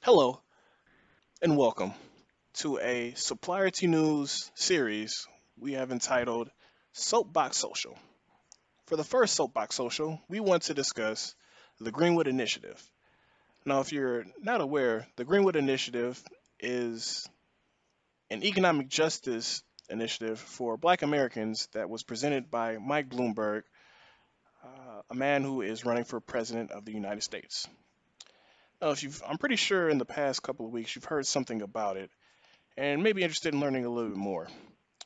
Hello and welcome to a Supplier News series we have entitled Soapbox Social. For the first Soapbox Social, we want to discuss the Greenwood Initiative. Now, if you're not aware, the Greenwood Initiative is an economic justice initiative for Black Americans that was presented by Mike Bloomberg, a man who is running for president of the United States. Now, I'm pretty sure in the past couple of weeks you've heard something about it and may be interested in learning a little bit more.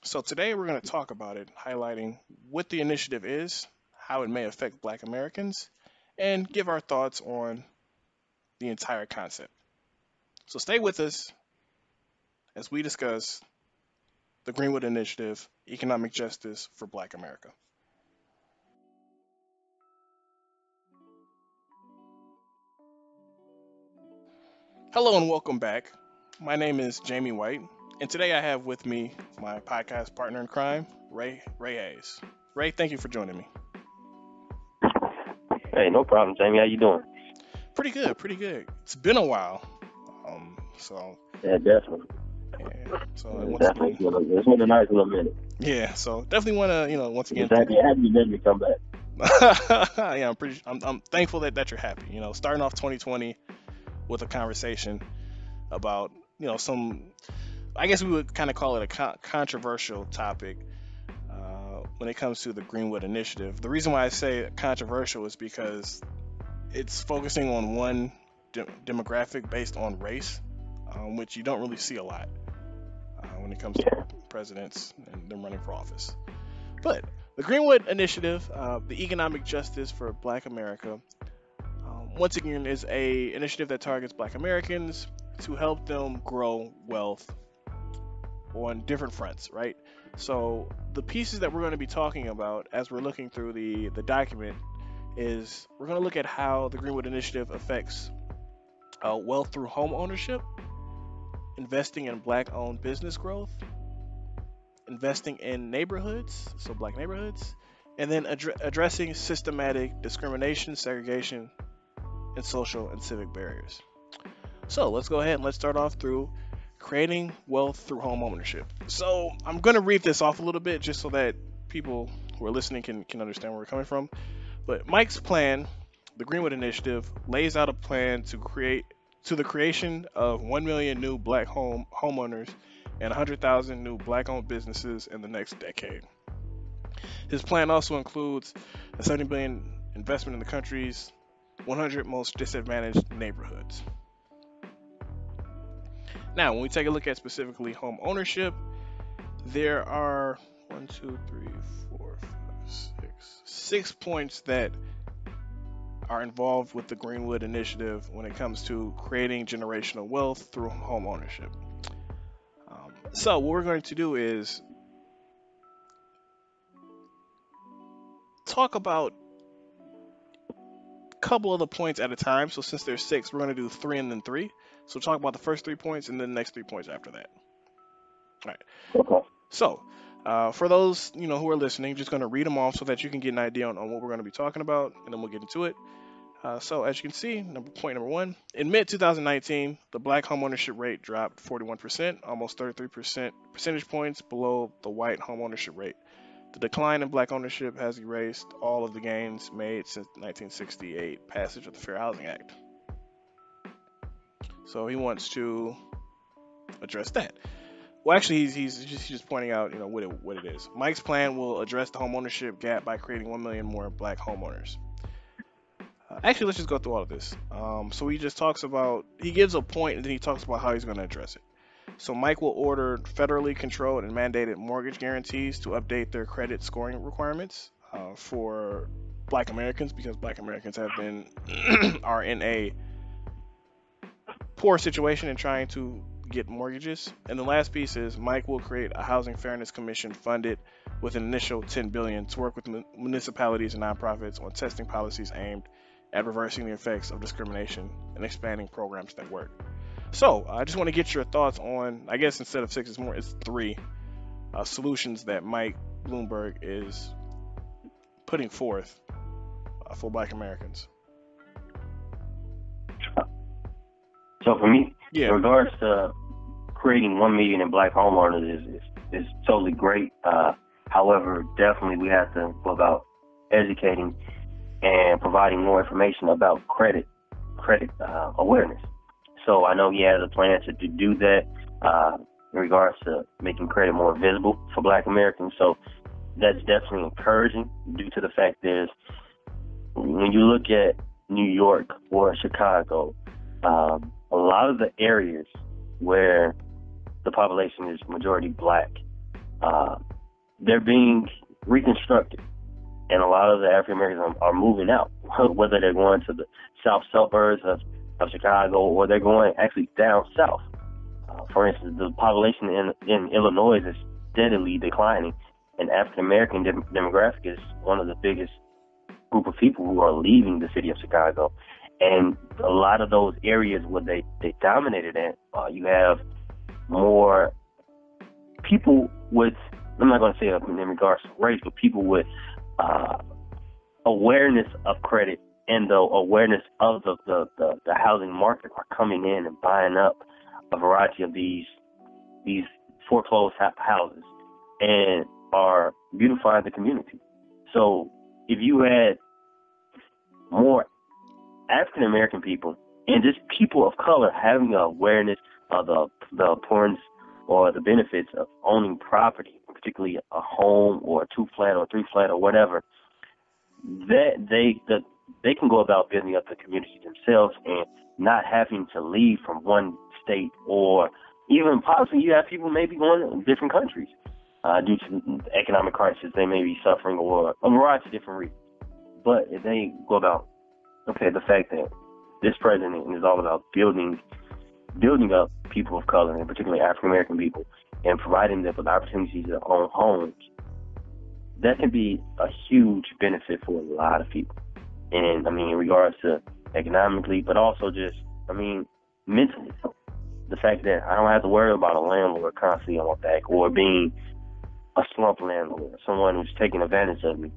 So today we're going to talk about it, highlighting what the initiative is, how it may affect Black Americans, and give our thoughts on the entire concept. So stay with us as we discuss the Greenwood Initiative, Economic Justice for Black America. Hello and welcome back. My name is Jaymie White, and today I have with me my podcast partner in crime, Ray Hayes. Ray, thank you for joining me. Hey, no problem, Jamie. How you doing? Pretty good, pretty good. It's been a while. So Yeah, definitely. yeah, so Yeah, once definitely. again, It's been a nice little minute. yeah, so definitely want to, once again, Just happy you made me come back. yeah, I'm thankful that you're happy. Starting off 2020 with a conversation about, some, I guess we would kind of call it a controversial topic when it comes to the Greenwood Initiative. The reason why I say controversial is because it's focusing on one demographic based on race, which you don't really see a lot when it comes to Yeah. presidents and them running for office. But the Greenwood Initiative, the economic justice for Black America, once again is a initiative that targets Black Americans to help them grow wealth on different fronts, right? So the pieces that we're going to be talking about as we're looking through the document is we're going to look at how the Greenwood Initiative affects wealth through home ownership, investing in Black-owned business growth, investing in neighborhoods, so Black neighborhoods, and then addressing systematic discrimination, segregation, and social and civic barriers. So let's go ahead and let's start off through creating wealth through home ownership. So I'm going to read this off a little bit just so that people who are listening can understand where we're coming from. But Mike's plan, the Greenwood Initiative, lays out a plan to the creation of 1 million new Black homeowners and 100,000 new Black-owned businesses in the next decade. His plan also includes a 70 billion investment in the country's 100 most disadvantaged neighborhoods. Now, when we take a look at specifically home ownership, there are 1, 2, 3, 4, 5, 6 points that are involved with the Greenwood Initiative when it comes to creating generational wealth through home ownership. So what we're going to do is talk about a couple of the points at a time. So since there's 6, we're going to do 3 and then 3. So talk about the first 3 points and then the next 3 points after that. All right. Okay. So for those who are listening, just going to read them off so that you can get an idea on what we're going to be talking about, and then we'll get into it. So as you can see, point number 1, in mid 2019, the Black homeownership rate dropped 41%, almost 33% percentage points below the white homeownership rate. The decline in Black ownership has erased all of the gains made since 1968 passage of the Fair Housing Act. So he wants to address that. Well, actually, he's just pointing out, what it is. Mike's plan will address the homeownership gap by creating 1 million more Black homeowners. Actually, let's just go through all of this. So he gives a point and then he talks about how he's going to address it. So Mike will order federally controlled and mandated mortgage guarantees to update their credit scoring requirements for Black Americans, because Black Americans are in a poor situation in trying to get mortgages. And the last piece is Mike will create a housing fairness commission funded with an initial $10 billion to work with municipalities and nonprofits on testing policies aimed at reversing the effects of discrimination and expanding programs that work. So I just want to get your thoughts on, I guess instead of 6, it's 3 solutions that Mike Bloomberg is putting forth for Black Americans. So for me, in Yeah. regards to creating 1 million in black homeowners is totally great. However, definitely we have to go about educating and providing more information about credit awareness. So I know he has a plan to do that in regards to making credit more visible for black Americans. So that's definitely encouraging due to the fact is when you look at New York or Chicago, a lot of the areas where the population is majority black, they're being reconstructed. And a lot of the African Americans are moving out, whether they're going to the south suburbs of Chicago or they're going actually down south. For instance, the population in Illinois is steadily declining, and African American demographic is one of the biggest group of people who are leaving the city of Chicago. And a lot of those areas where they dominated in, you have more people with, I'm not going to say in regards to race, but people with awareness of credit and the awareness of the housing market are coming in and buying up a variety of these foreclosed houses and are beautifying the community. So if you had more African American people and just people of color having an awareness of the importance or the benefits of owning property, particularly a home or a 2-flat or 3-flat or whatever, that they can go about building up the community themselves and not having to leave from one state, or even possibly you have people maybe going to different countries due to the economic crisis they may be suffering or a variety of different reasons. But if they go about, the fact that this president is all about building up people of color, and particularly African American people, and providing them with opportunities to own homes, that can be a huge benefit for a lot of people. And in regards to economically, but also just, mentally. The fact that I don't have to worry about a landlord constantly on my back or being a slump landlord, someone who's taking advantage of me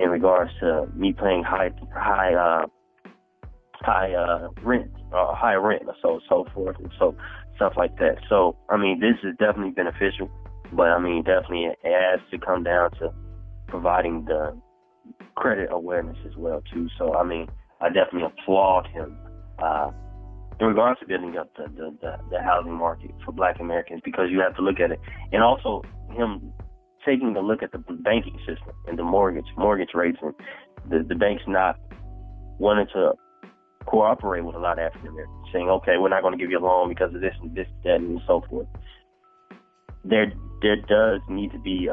in regards to me paying high rent or high rent or so forth and so stuff like that. So this is definitely beneficial, but definitely it has to come down to providing the credit awareness as well too. So I definitely applaud him in regards to building up the housing market for black Americans, because you have to look at it, and also him taking a look at the banking system and the mortgage rates, and the banks not wanting to cooperate with a lot of African Americans, saying, okay, we're not going to give you a loan because of this and this, that, and so forth. There does need to be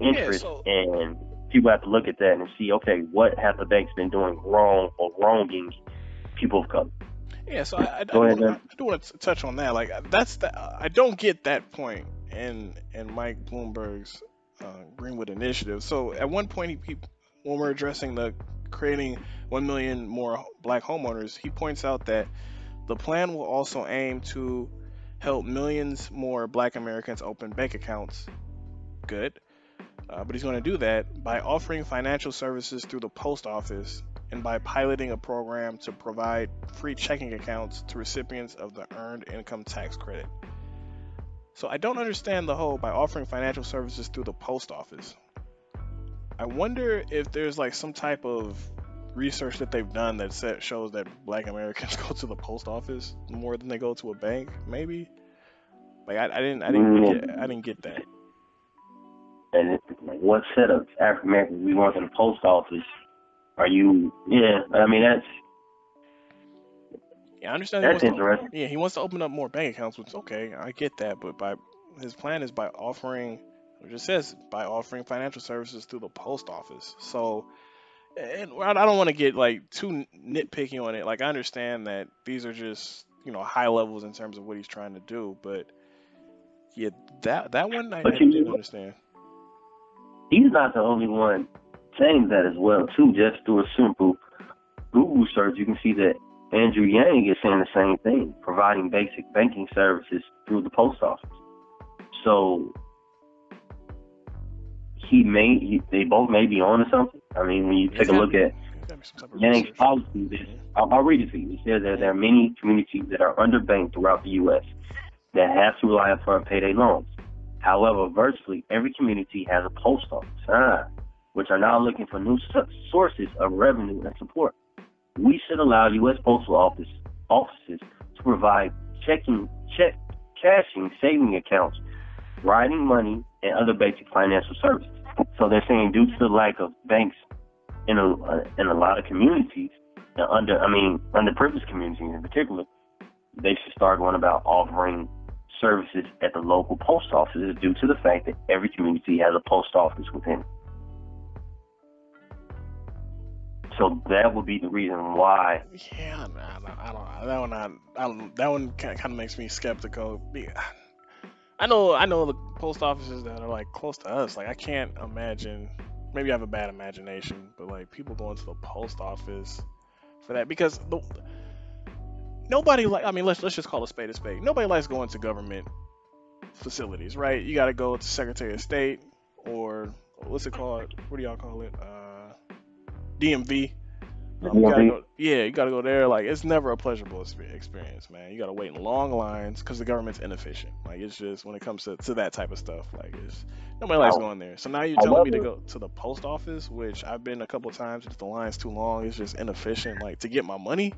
interest, and people have to look at that and see, okay, what have the banks been doing wrong or wronging people of color? Yeah, so I do want to touch on that. Like I don't get that point in Mike Bloomberg's Greenwood Initiative. So at one point, when we're addressing the creating 1 million more black homeowners, he points out that the plan will also aim to help millions more black Americans open bank accounts. Good. But he's going to do that by offering financial services through the post office and by piloting a program to provide free checking accounts to recipients of the Earned Income Tax Credit. So I don't understand the whole by offering financial services through the post office. I wonder if there's like some type of research that they've done that shows that black Americans go to the post office more than they go to a bank. Maybe. Like I didn't get that. And what set of African Americans we want in the post office? Are you? Yeah, that's. Yeah, I understand. That's interesting. He wants to open up more bank accounts, which okay, I get that. But his plan is by offering, it just says by offering financial services through the post office. So, and I don't want to get like too nitpicky on it. Like I understand that these are just high levels in terms of what he's trying to do, but yeah, that one I didn't understand. He's not the only one saying that as well, too. Just through a simple Google search, you can see that Andrew Yang is saying the same thing, providing basic banking services through the post office. So they both may be on to something. When you take a look at Maybe some type of Bank's research. policy is, I'll read it to you. It says that there are many communities that are underbanked throughout the U.S. that have to rely upon payday loans. However, virtually every community has a post office, which are now looking for new sources of revenue and support. We should allow U.S. postal offices to provide cashing saving accounts, writing money, and other basic financial services. So they're saying due to the lack of banks in a lot of communities, underprivileged communities in particular, they should start going about offering services at the local post offices due to the fact that every community has a post office within it. So that would be the reason why. Yeah, that one kind of makes me skeptical. I know the post offices that are like close to us. Like I can't imagine. Maybe I have a bad imagination, but like people going to the post office for that because nobody like. I mean, let's just call a spade a spade. Nobody likes going to government facilities, right? You got to go to Secretary of State or what's it called? What do y'all call it? DMV. You gotta go. Yeah, you gotta go there. Like it's never a pleasurable experience, man. You gotta wait in long lines because the government's inefficient. Like it's just when it comes to that type of stuff. Like it's nobody likes going there. So now you're telling me to However, go to the post office, which I've been a couple times. If the line's too long, it's just inefficient. Like to get my money,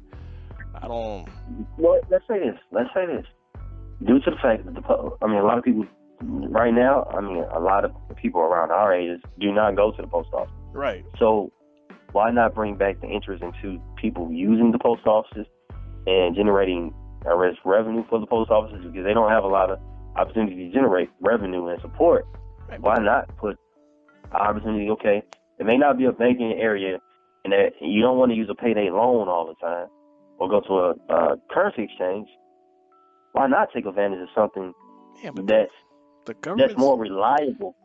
I don't. well, let's say this. Due to the fact that a lot of people right now, a lot of people around our ages do not go to the post office. Right. So why not bring back the interest into people using the post offices and generating revenue for the post offices because they don't have a lot of opportunity to generate revenue and support. Right. Why not put opportunity? Okay, it may not be a banking area, and that you don't want to use a payday loan all the time or go to a currency exchange. Why not take advantage of something that's more reliable?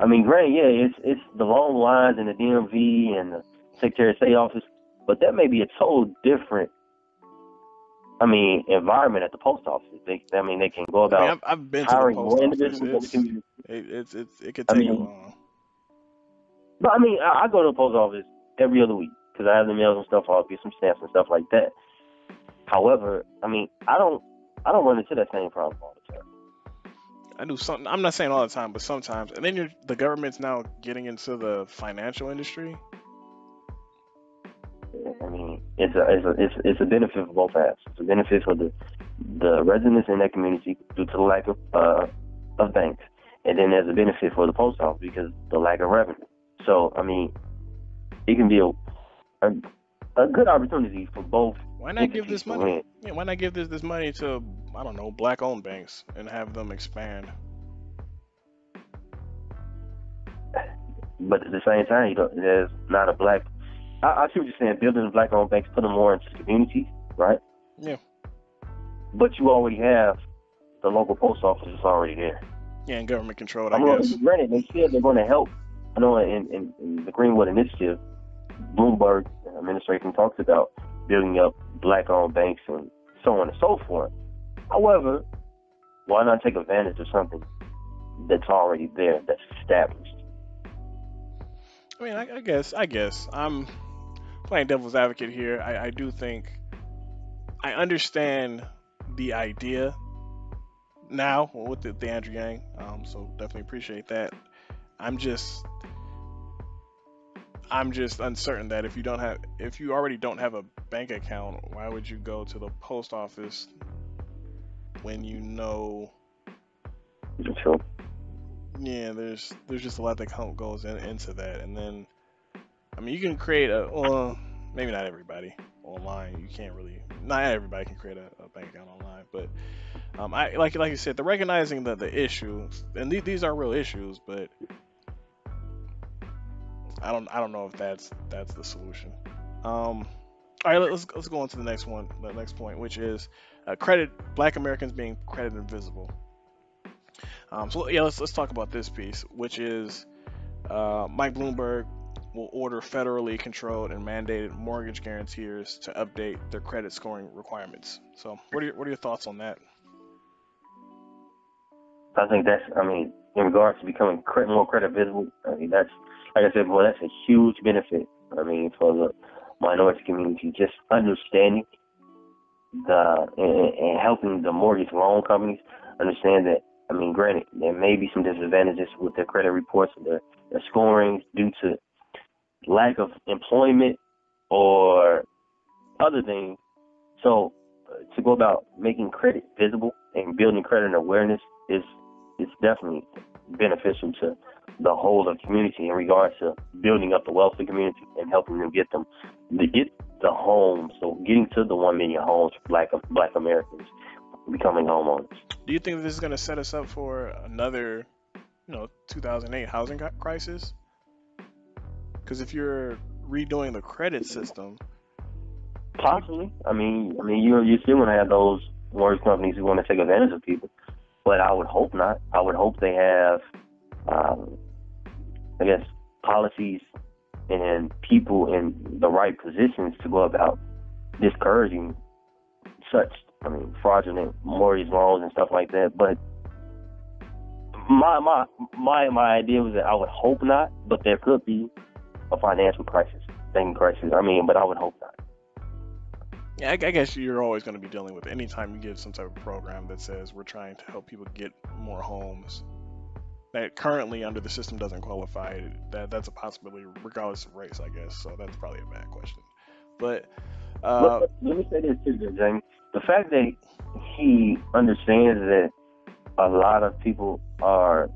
I mean, granted, yeah, it's the long lines in the DMV and the Secretary of State office, but that may be a total different, environment at the post office. They can go about I've been to the hiring post more office. individuals in the community. It could take a while. But I go to the post office every other week because I have the mails and stuff. I'll get some stamps and stuff like that. However, I don't run into that same problem all the time. I do something. I'm not saying all the time, but sometimes. And then the government's now getting into the financial industry. It's a benefit for both halves. It's a benefit for the residents in that community due to the lack of banks, and then there's a benefit for the post office because of the lack of revenue. So it can be a good opportunity for both. Why not give this money? Yeah, why not give this money to black-owned banks and have them expand? But at the same time, there's not a black. I see what you're saying. Building the black-owned banks, put them more into communities, right? Yeah. But you already have the local post office is already there. Yeah, and government controlled, I guess. Granted, they said they're going to help. I know in the Greenwood Initiative, Bloomberg administration talks about building up black-owned banks and so on and so forth. However, why not take advantage of something that's already there, that's established? I guess I'm playing devil's advocate here. I do think I understand the idea now with the Andrew Yang. So definitely appreciate that. I'm just uncertain that if you already don't have a bank account, why would you go to the post office when you know? Sure. Yeah, there's just a lot that goes into that, and then you can create maybe not everybody online. You can't really, not everybody can create a bank account online, but I like you said, the recognizing the issues, and these are real issues, but I don't know if that's the solution. All right, let's go on to the next point, which is Black Americans being credit invisible. So yeah, let's talk about this piece, which is Mike Bloomberg will order federally controlled and mandated mortgage guarantors to update their credit scoring requirements. So what are your thoughts on that? I think that's, in regards to becoming more credit visible, that's, like I said before, that's a huge benefit I mean, for the minority community, just understanding and helping the mortgage loan companies understand that. I mean, granted, there may be some disadvantages with their credit reports and their scoring due to lack of employment or other things. So to go about making credit visible and building credit and awareness is definitely beneficial to the whole of the community in regards to building up the wealth of the community and helping them get the homes. So getting to the 1 million homes for black Americans becoming homeowners. Do you think that this is going to set us up for another, 2008 housing crisis? Because if you're redoing the credit system, possibly. I mean, you're still going to have those mortgage companies who want to take advantage of people, but I would hope not. I would hope they have, I guess, policies and people in the right positions to go about discouraging such, fraudulent mortgage loans and stuff like that. But my idea was that I would hope not, but there could be a financial crisis, banking crisis. But I would hope not. Yeah, I guess you're always going to be dealing with anytime you give some type of program that says we're trying to help people get more homes that currently under the system doesn't qualify. That's a possibility regardless of race, I guess. So that's probably a bad question. But let me say this too, Jaymie. The fact that he understands that a lot of people are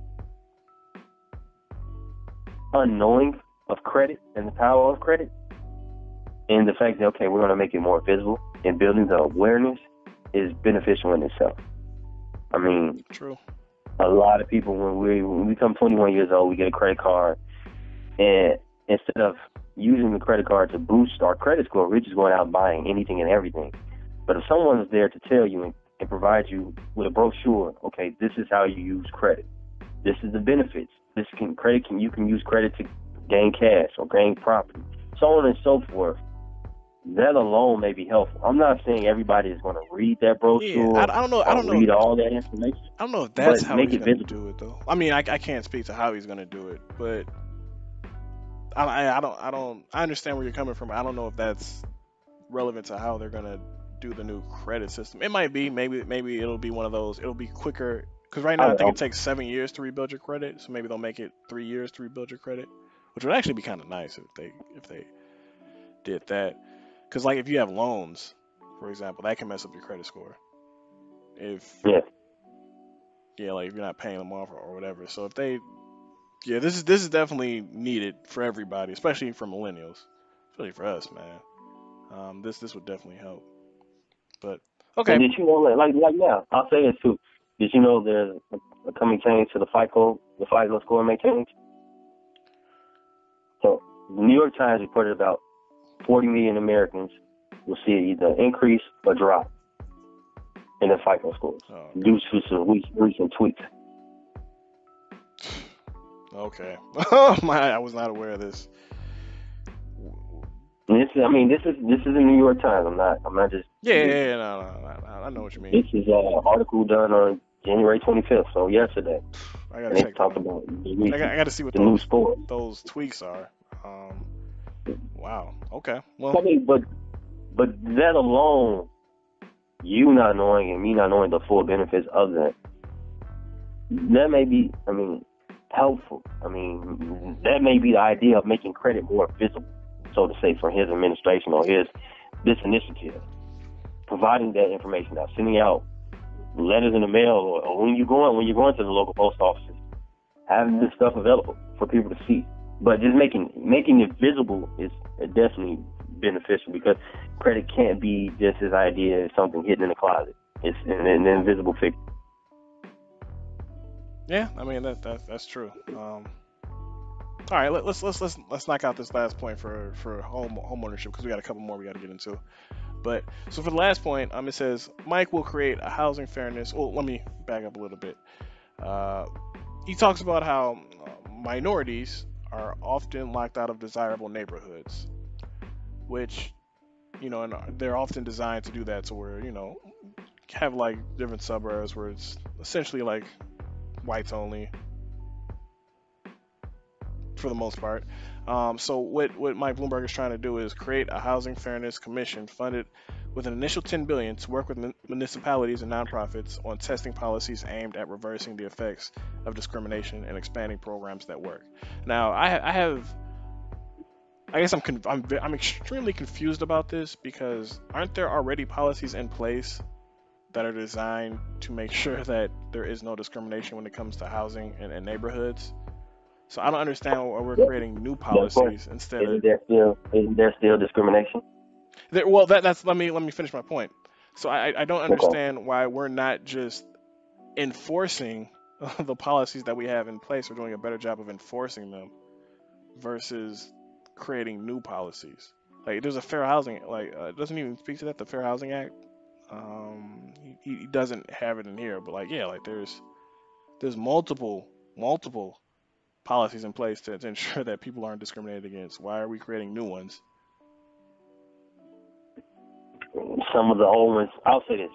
unknowing of credit and the power of credit, and the fact that, okay, we're going to make it more visible and building the awareness is beneficial in itself. True. A lot of people, when we become 21 years old, we get a credit card, and instead of using the credit card to boost our credit score, we're just going out buying anything and everything. But if someone is there to tell you and provide you with a brochure, okay, this is how you use credit. This is the benefits. You can use credit to gain cash or gain property, so on and so forth. That alone may be helpful. I'm not saying everybody is going to read that brochure. Yeah, I don't know. Read all that information. I don't know if that's how he's going to do it, though. I can't speak to how he's going to do it, but I understand where you're coming from. I don't know if that's relevant to how they're going to do the new credit system. It might be. Maybe it'll be one of those. It'll be quicker. Because right now I think it takes 7 years to rebuild your credit. So maybe they'll make it 3 years to rebuild your credit, which would actually be kind of nice if they did that. Because like if you have loans, for example, that can mess up your credit score. Like if you're not paying them off or whatever. So if they, this is definitely needed for everybody, especially for millennials, especially for us, man. This would definitely help. But okay. And did you know, like now, I'll say it too. Did you know there's a coming change to the FICO score may change? So the New York Times reported about 40 million Americans will see it either increase or drop in their FICO scores due to some recent tweets. Okay. Oh my! I was not aware of this. This is the New York Times. I'm not just. Yeah. No. I know what you mean. This is an article done on January 25th, so yesterday. I gotta check. Talk about I gotta see what those tweaks are. Wow. Okay. Well. But that alone, you not knowing and me not knowing the full benefits of that may be, helpful. That may be the idea of making credit more visible, so to say, for his administration or this initiative. Providing that information out, sending out letters in the mail, or when you're going to the local post offices, having this stuff available for people to see. But just making it visible is definitely beneficial, because credit can't be just his idea of something hidden in the closet. It's an invisible figure. Yeah, that's true. All right, let's knock out this last point for home ownership, because we got a couple more we got to get into. But so for the last point, it says Mike will create a housing fairness. Well, let me back up a little bit. He talks about how minorities are often locked out of desirable neighborhoods, which, and they're often designed to do that, to where, have like different suburbs where it's essentially like whites only for the most part. So what Mike Bloomberg is trying to do is create a housing fairness commission funded with an initial 10 billion to work with municipalities and nonprofits on testing policies aimed at reversing the effects of discrimination and expanding programs that work. Now, I guess I'm extremely confused about this because aren't there already policies in place that are designed to make sure that there is no discrimination when it comes to housing and neighborhoods? So I don't understand why we're Yeah, creating new of course. policies instead of Isn't there still discrimination? well that's let me finish my point. So I don't Okay. understand why we're not just enforcing the policies that we have in place or doing a better job of enforcing them versus creating new policies. Like there's a fair housing it doesn't even speak to that, the Fair Housing Act. He doesn't have it in here, but like yeah, like there's multiple policies in place to ensure that people aren't discriminated against. Why are we creating new ones? Some of the old ones, I'll say this,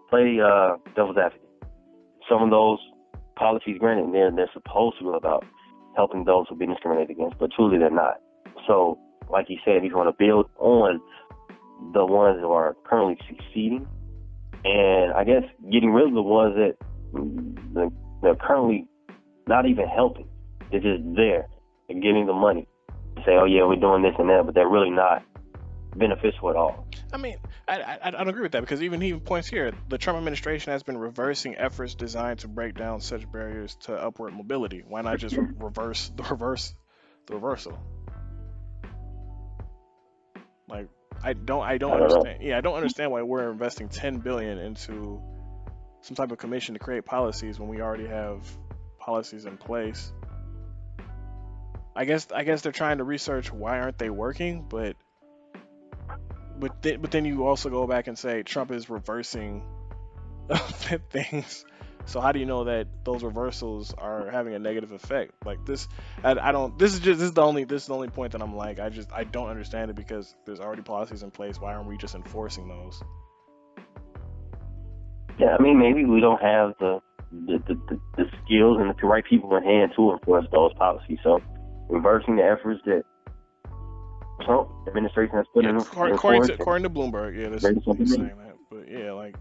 play devil's advocate. Some of those policies, granted, they're supposed to be about helping those who've been discriminated against, but truly they're not. So, like you said, he's going to build on the ones that are currently succeeding, and I guess getting rid of the ones that they're currently not even helping. They're just there and getting the money to say, oh yeah, we're doing this and that, but they're really not beneficial at all. I mean, I don't agree with that because even he points here, the Trump administration has been reversing efforts designed to break down such barriers to upward mobility. Why not just reverse the reversal? Like I don't I don't know. understand. Yeah, I don't understand why we're investing 10 billion into some type of commission to create policies when we already have policies in place. I guess they're trying to research why aren't they working, but then you also go back and say Trump is reversing things. So how do you know that those reversals are having a negative effect? Like this, I don't. This is the only point that I'm like I don't understand it because there's already policies in place. Why aren't we just enforcing those? Yeah, I mean, maybe we don't have the skills and the right people in hand to enforce those policies. So, reversing the efforts that Trump administration has put Yeah, in according force to and according to Bloomberg, yeah, maybe something he's new. saying that. But yeah, like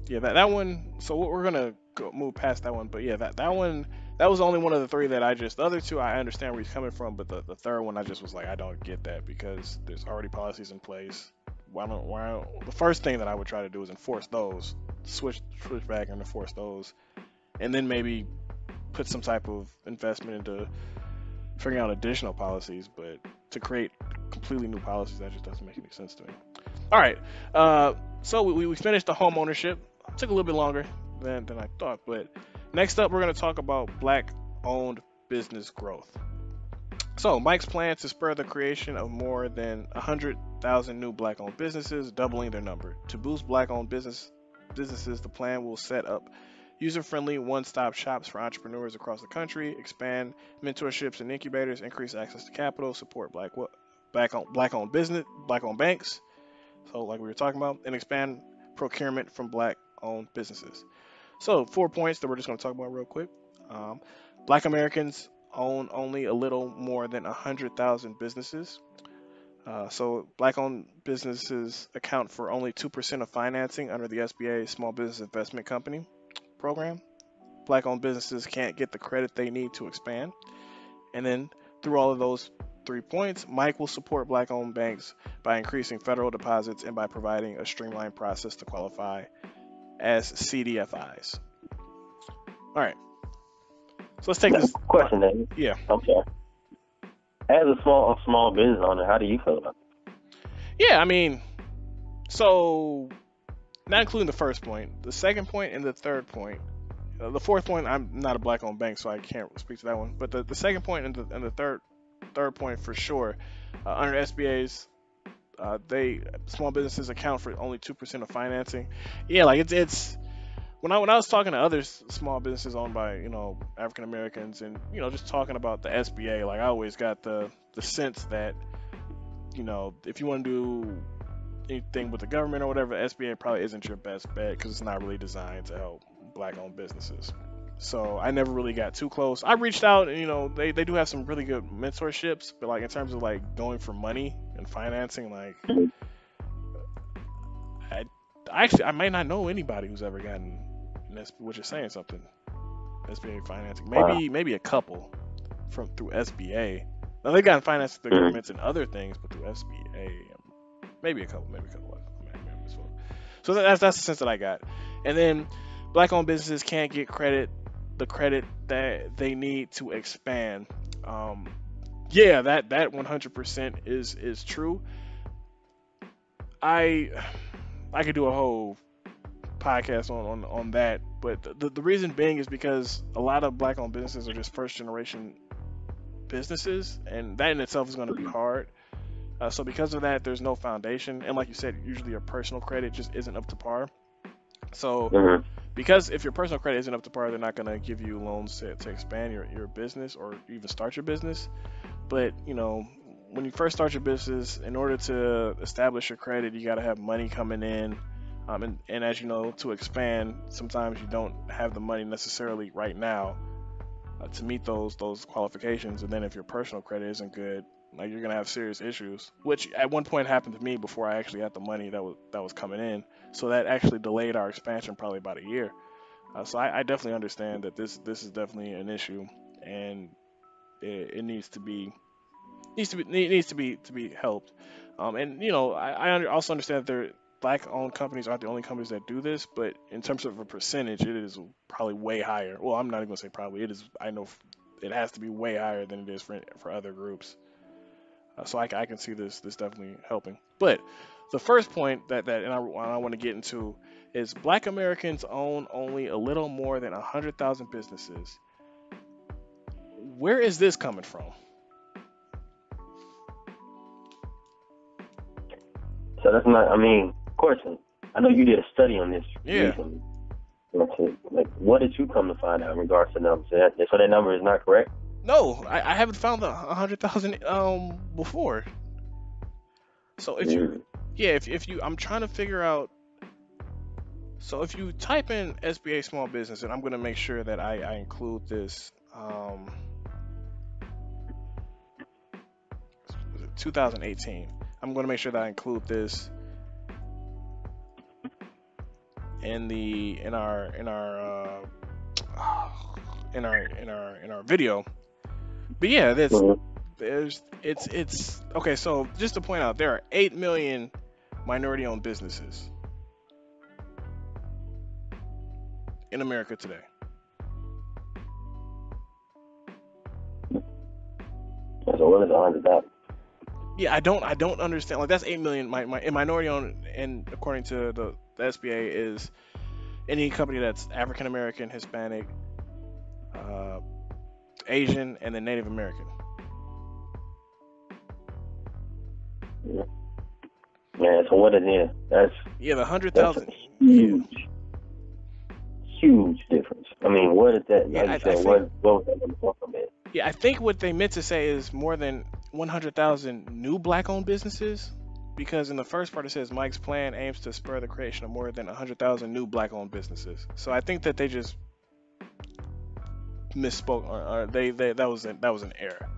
yeah, that one. So we're gonna move past that one. But yeah, that one that was only one of the three that I just. The other two I understand where he's coming from, but the third one I just was like I don't get that because there's already policies in place. The first thing that I would try to do is enforce those, switch back and enforce those, and then maybe put some type of investment into figuring out additional policies. But to create completely new policies, that just doesn't make any sense to me. All right. So we finished the home ownership. Took a little bit longer than I thought, but next up we're going to talk about black-owned business growth. So Mike's plan to spur the creation of more than 100,000 new black-owned businesses, doubling their number. To boost black-owned businesses, the plan will set up user-friendly one-stop shops for entrepreneurs across the country, expand mentorships and incubators, increase access to capital, support black-owned banks, so like we were talking about, and expand procurement from black-owned businesses. So 4 points that we're just going to talk about real quick. Um, Black Americans own only a little more than 100,000 businesses. So black-owned businesses account for only 2% of financing under the SBA Small Business Investment Company program. Black-owned businesses can't get the credit they need to expand. And then through all of those 3 points, Mike will support black owned banks by increasing federal deposits and by providing a streamlined process to qualify as CDFIs. All right, so let's take Now, this. question, David. Yeah, I'm sorry. As a small business owner, how do you feel about yeah. I mean, so not including the first point, the second point and the third point. The fourth point, I'm not a black owned bank, so I can't speak to that one. But the second point and the third point for sure, under SBA's they small businesses account for only 2% of financing. Yeah, like it's when I was talking to other small businesses owned by African Americans and just talking about the SBA, like I always got the sense that if you want to do anything with the government or whatever, SBA probably isn't your best bet because it's not really designed to help black owned businesses. So I never really got too close. I reached out, and they do have some really good mentorships, but like in terms of like going for money and financing, like I actually I might not know anybody who's ever gotten, and that's which is saying something. SBA financing, Wow. maybe a couple from through SBA. Now they've gotten financed through the Mm-hmm. governments and other things, but through SBA, maybe a couple, maybe a couple. Maybe I misspoke. So that's the sense that I got. And then black-owned businesses can't get the credit that they need to expand. Um, yeah, that 100% is true. I I could do a whole podcast on that, but the reason being is because a lot of black-owned businesses are just first-generation businesses, and that in itself is going to be hard. So because of that, there's no foundation, and like you said, usually your personal credit just isn't up to par. So Mm-hmm. because if your personal credit isn't up to par, they're not going to give you loans to expand your business or even start your business. But when you first start your business, in order to establish your credit, you got to have money coming in. And as you know, to expand, sometimes you don't have the money necessarily right now to meet those qualifications. And then if your personal credit isn't good, like you're gonna have serious issues. Which at one point happened to me before I actually had the money that was coming in. So that actually delayed our expansion probably about a year. So I definitely understand that this is definitely an issue, and it needs to be helped. And I also understand that black-owned companies aren't the only companies that do this, but in terms of a percentage, it is probably way higher. Well, I'm not even gonna say probably. It is. I know it has to be way higher than it is for other groups. So I can see this definitely helping. But the first point that and I want to get into is Black Americans own only a little more than 100,000 businesses. Where is this coming from? So that's not. I mean, of course, I know you did a study on this Yeah. recently. Like, what did you come to find out in regards to numbers? So that number is not correct. No, I haven't found the 100,000 before. So if you Mm. yeah, if you I'm trying to figure out. So if you type in SBA small business, and I'm gonna make sure that I include this 2018. I'm gonna make sure that I include this in our video. But yeah, Mhm. it's okay. So just to point out, there are 8 million minority-owned businesses in America today. So what is 100,000? Yeah, I don't understand. Like that's 8 million minority-owned, and according to the SBA is any company that's African American, Hispanic, uh, Asian, and then Native American. Yeah. Yeah. So what it is? Yeah, the That's a 100,000. Yeah, huge, huge difference. I mean, what is that? yeah. Like you I said, think what was that going to come from? It? yeah, I think what they meant to say is more than 100,000 new black-owned businesses, because in the first part it says Mike's plan aims to spur the creation of more than 100,000 new black-owned businesses. So I think that they just misspoke, or that was an error.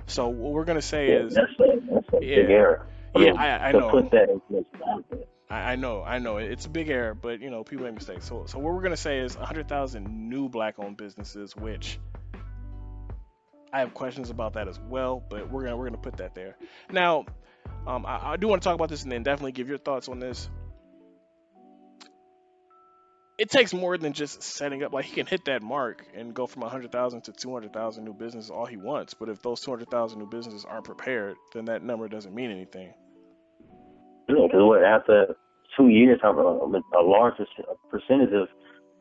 So what we're gonna say Yeah, is, that's a big yeah, error. I yeah, mean, I to know. put that information out there. I know it's a big error, but people make mistakes. So what we're gonna say is 100,000 new black-owned businesses, which I have questions about that as well, but we're gonna put that there. Now, I do want to talk about this and then definitely give your thoughts on this. It takes more than just setting up. Like he can hit that mark and go from 100,000 to 200,000 new businesses all he wants, but if those 200,000 new businesses aren't prepared, then that number doesn't mean anything. Because what after 2 years, a large percentage of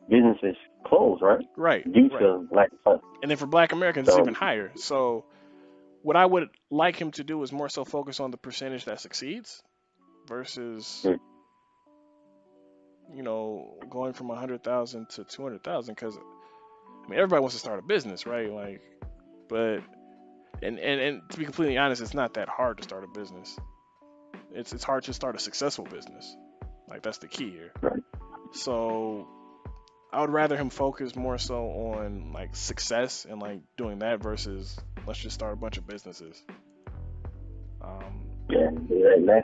businesses close, right? Right, Due right. to lack of funds. And then for Black Americans, it's So, even higher. So what I would like him to do is more so focus on the percentage that succeeds versus mm, going from 100,000 to 200,000, because I mean everybody wants to start a business, right? Like, but and to be completely honest, it's not that hard to start a business. It's hard to start a successful business. Like that's the key here. right. So I would rather him focus more so on like success and like doing that versus let's just start a bunch of businesses. Um, Yeah, that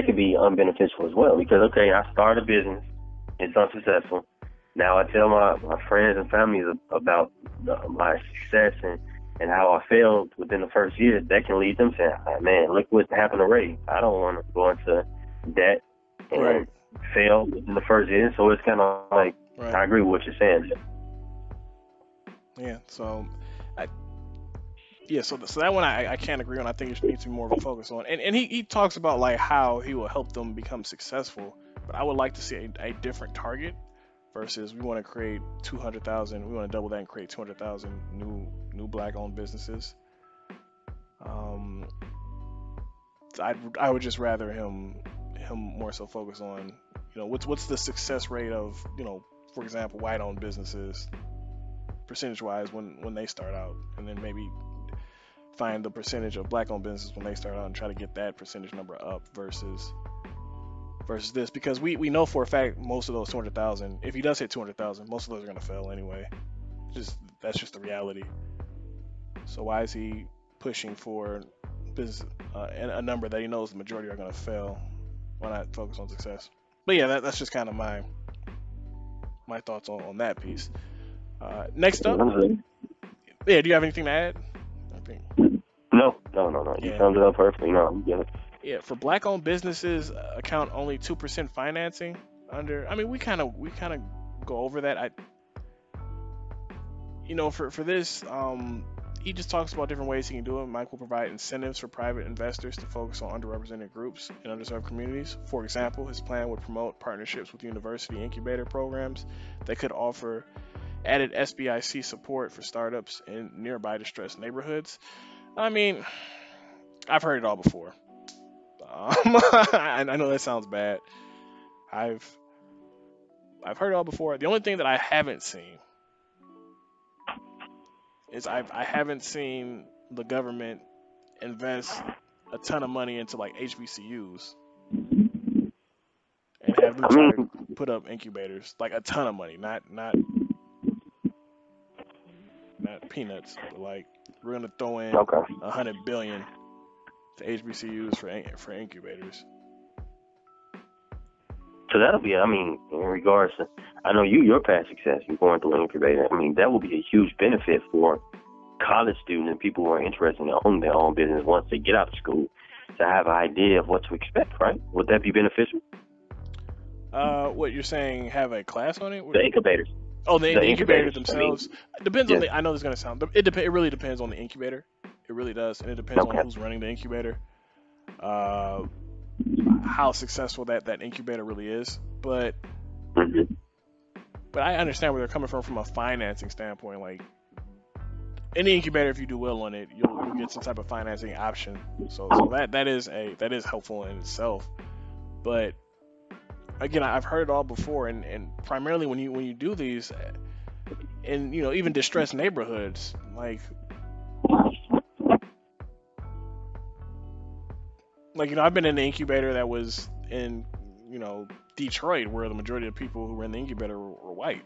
can be unbeneficial as well because okay, I start a business, it's unsuccessful. Now I tell my friends and families about my success and how I failed within the first year. That can lead them saying, "Ah, man, look what happened to Ray. I don't want to go into debt right, and fail within the first year." So it's kind of like right, I agree with what you're saying. yeah. So, I, yeah. So that one I can't agree on. I think it needs to be more of a focus on. And he talks about like how he will help them become successful. But I would like to see a different target versus we want to create 200,000. We want to double that and create 200,000 new black owned businesses. Um, I would just rather him more so focus on what's the success rate of for example white owned businesses percentage wise when they start out, and then maybe find the percentage of black owned businesses when they start out and try to get that percentage number up versus this, because we know for a fact most of those 200,000, if he does hit 200,000, most of those are going to fail anyway. Just that's just the reality. So why is he pushing for business a number that he knows the majority are going to fail? Why not focus on success? But yeah, that's just kind of my thoughts on that piece. Next up, yeah, do you have anything to add? I think No. You yeah, summed it up perfectly. No, you get it. yeah. For black-owned businesses, account only 2% financing under. I mean, we kind of go over that. For this, he just talks about different ways he can do it. Mike will provide incentives for private investors to focus on underrepresented groups in underserved communities. For example, his plan would promote partnerships with university incubator programs that could offer added SBIC support for startups in nearby distressed neighborhoods. I mean, I've heard it all before. I know that sounds bad. I've I've heard it all before. The only thing that I haven't seen is I haven't seen the government invest a ton of money into like HBCUs and have them I try to mean, put up incubators, like a ton of money, not peanuts, but like we're gonna throw in okay. 100 billion to HBCUs for incubators. So that'll be, I mean, in regards to, I know your past success, you're going through an incubator. I mean, that will be a huge benefit for college students and people who are interested in owning their own business once they get out of school to have an idea of what to expect, right? Would that be beneficial? What you're saying? Have a class on it? The incubators. Oh, The the incubator incubators. I mean, themselves. It depends on yes. the. I know this is gonna sound. It really depends on the incubator. It really does, and it depends on Okay. who's running the incubator. Uh, how successful that incubator really is. Hmm. But I understand where they're coming from a financing standpoint. Like any incubator, if you do well on it, you'll get some type of financing option. So that is helpful in itself. But again, I've heard it all before, and primarily when you do these in even distressed neighborhoods, like I've been in an incubator that was in Detroit, where the majority of people who were in the incubator were white.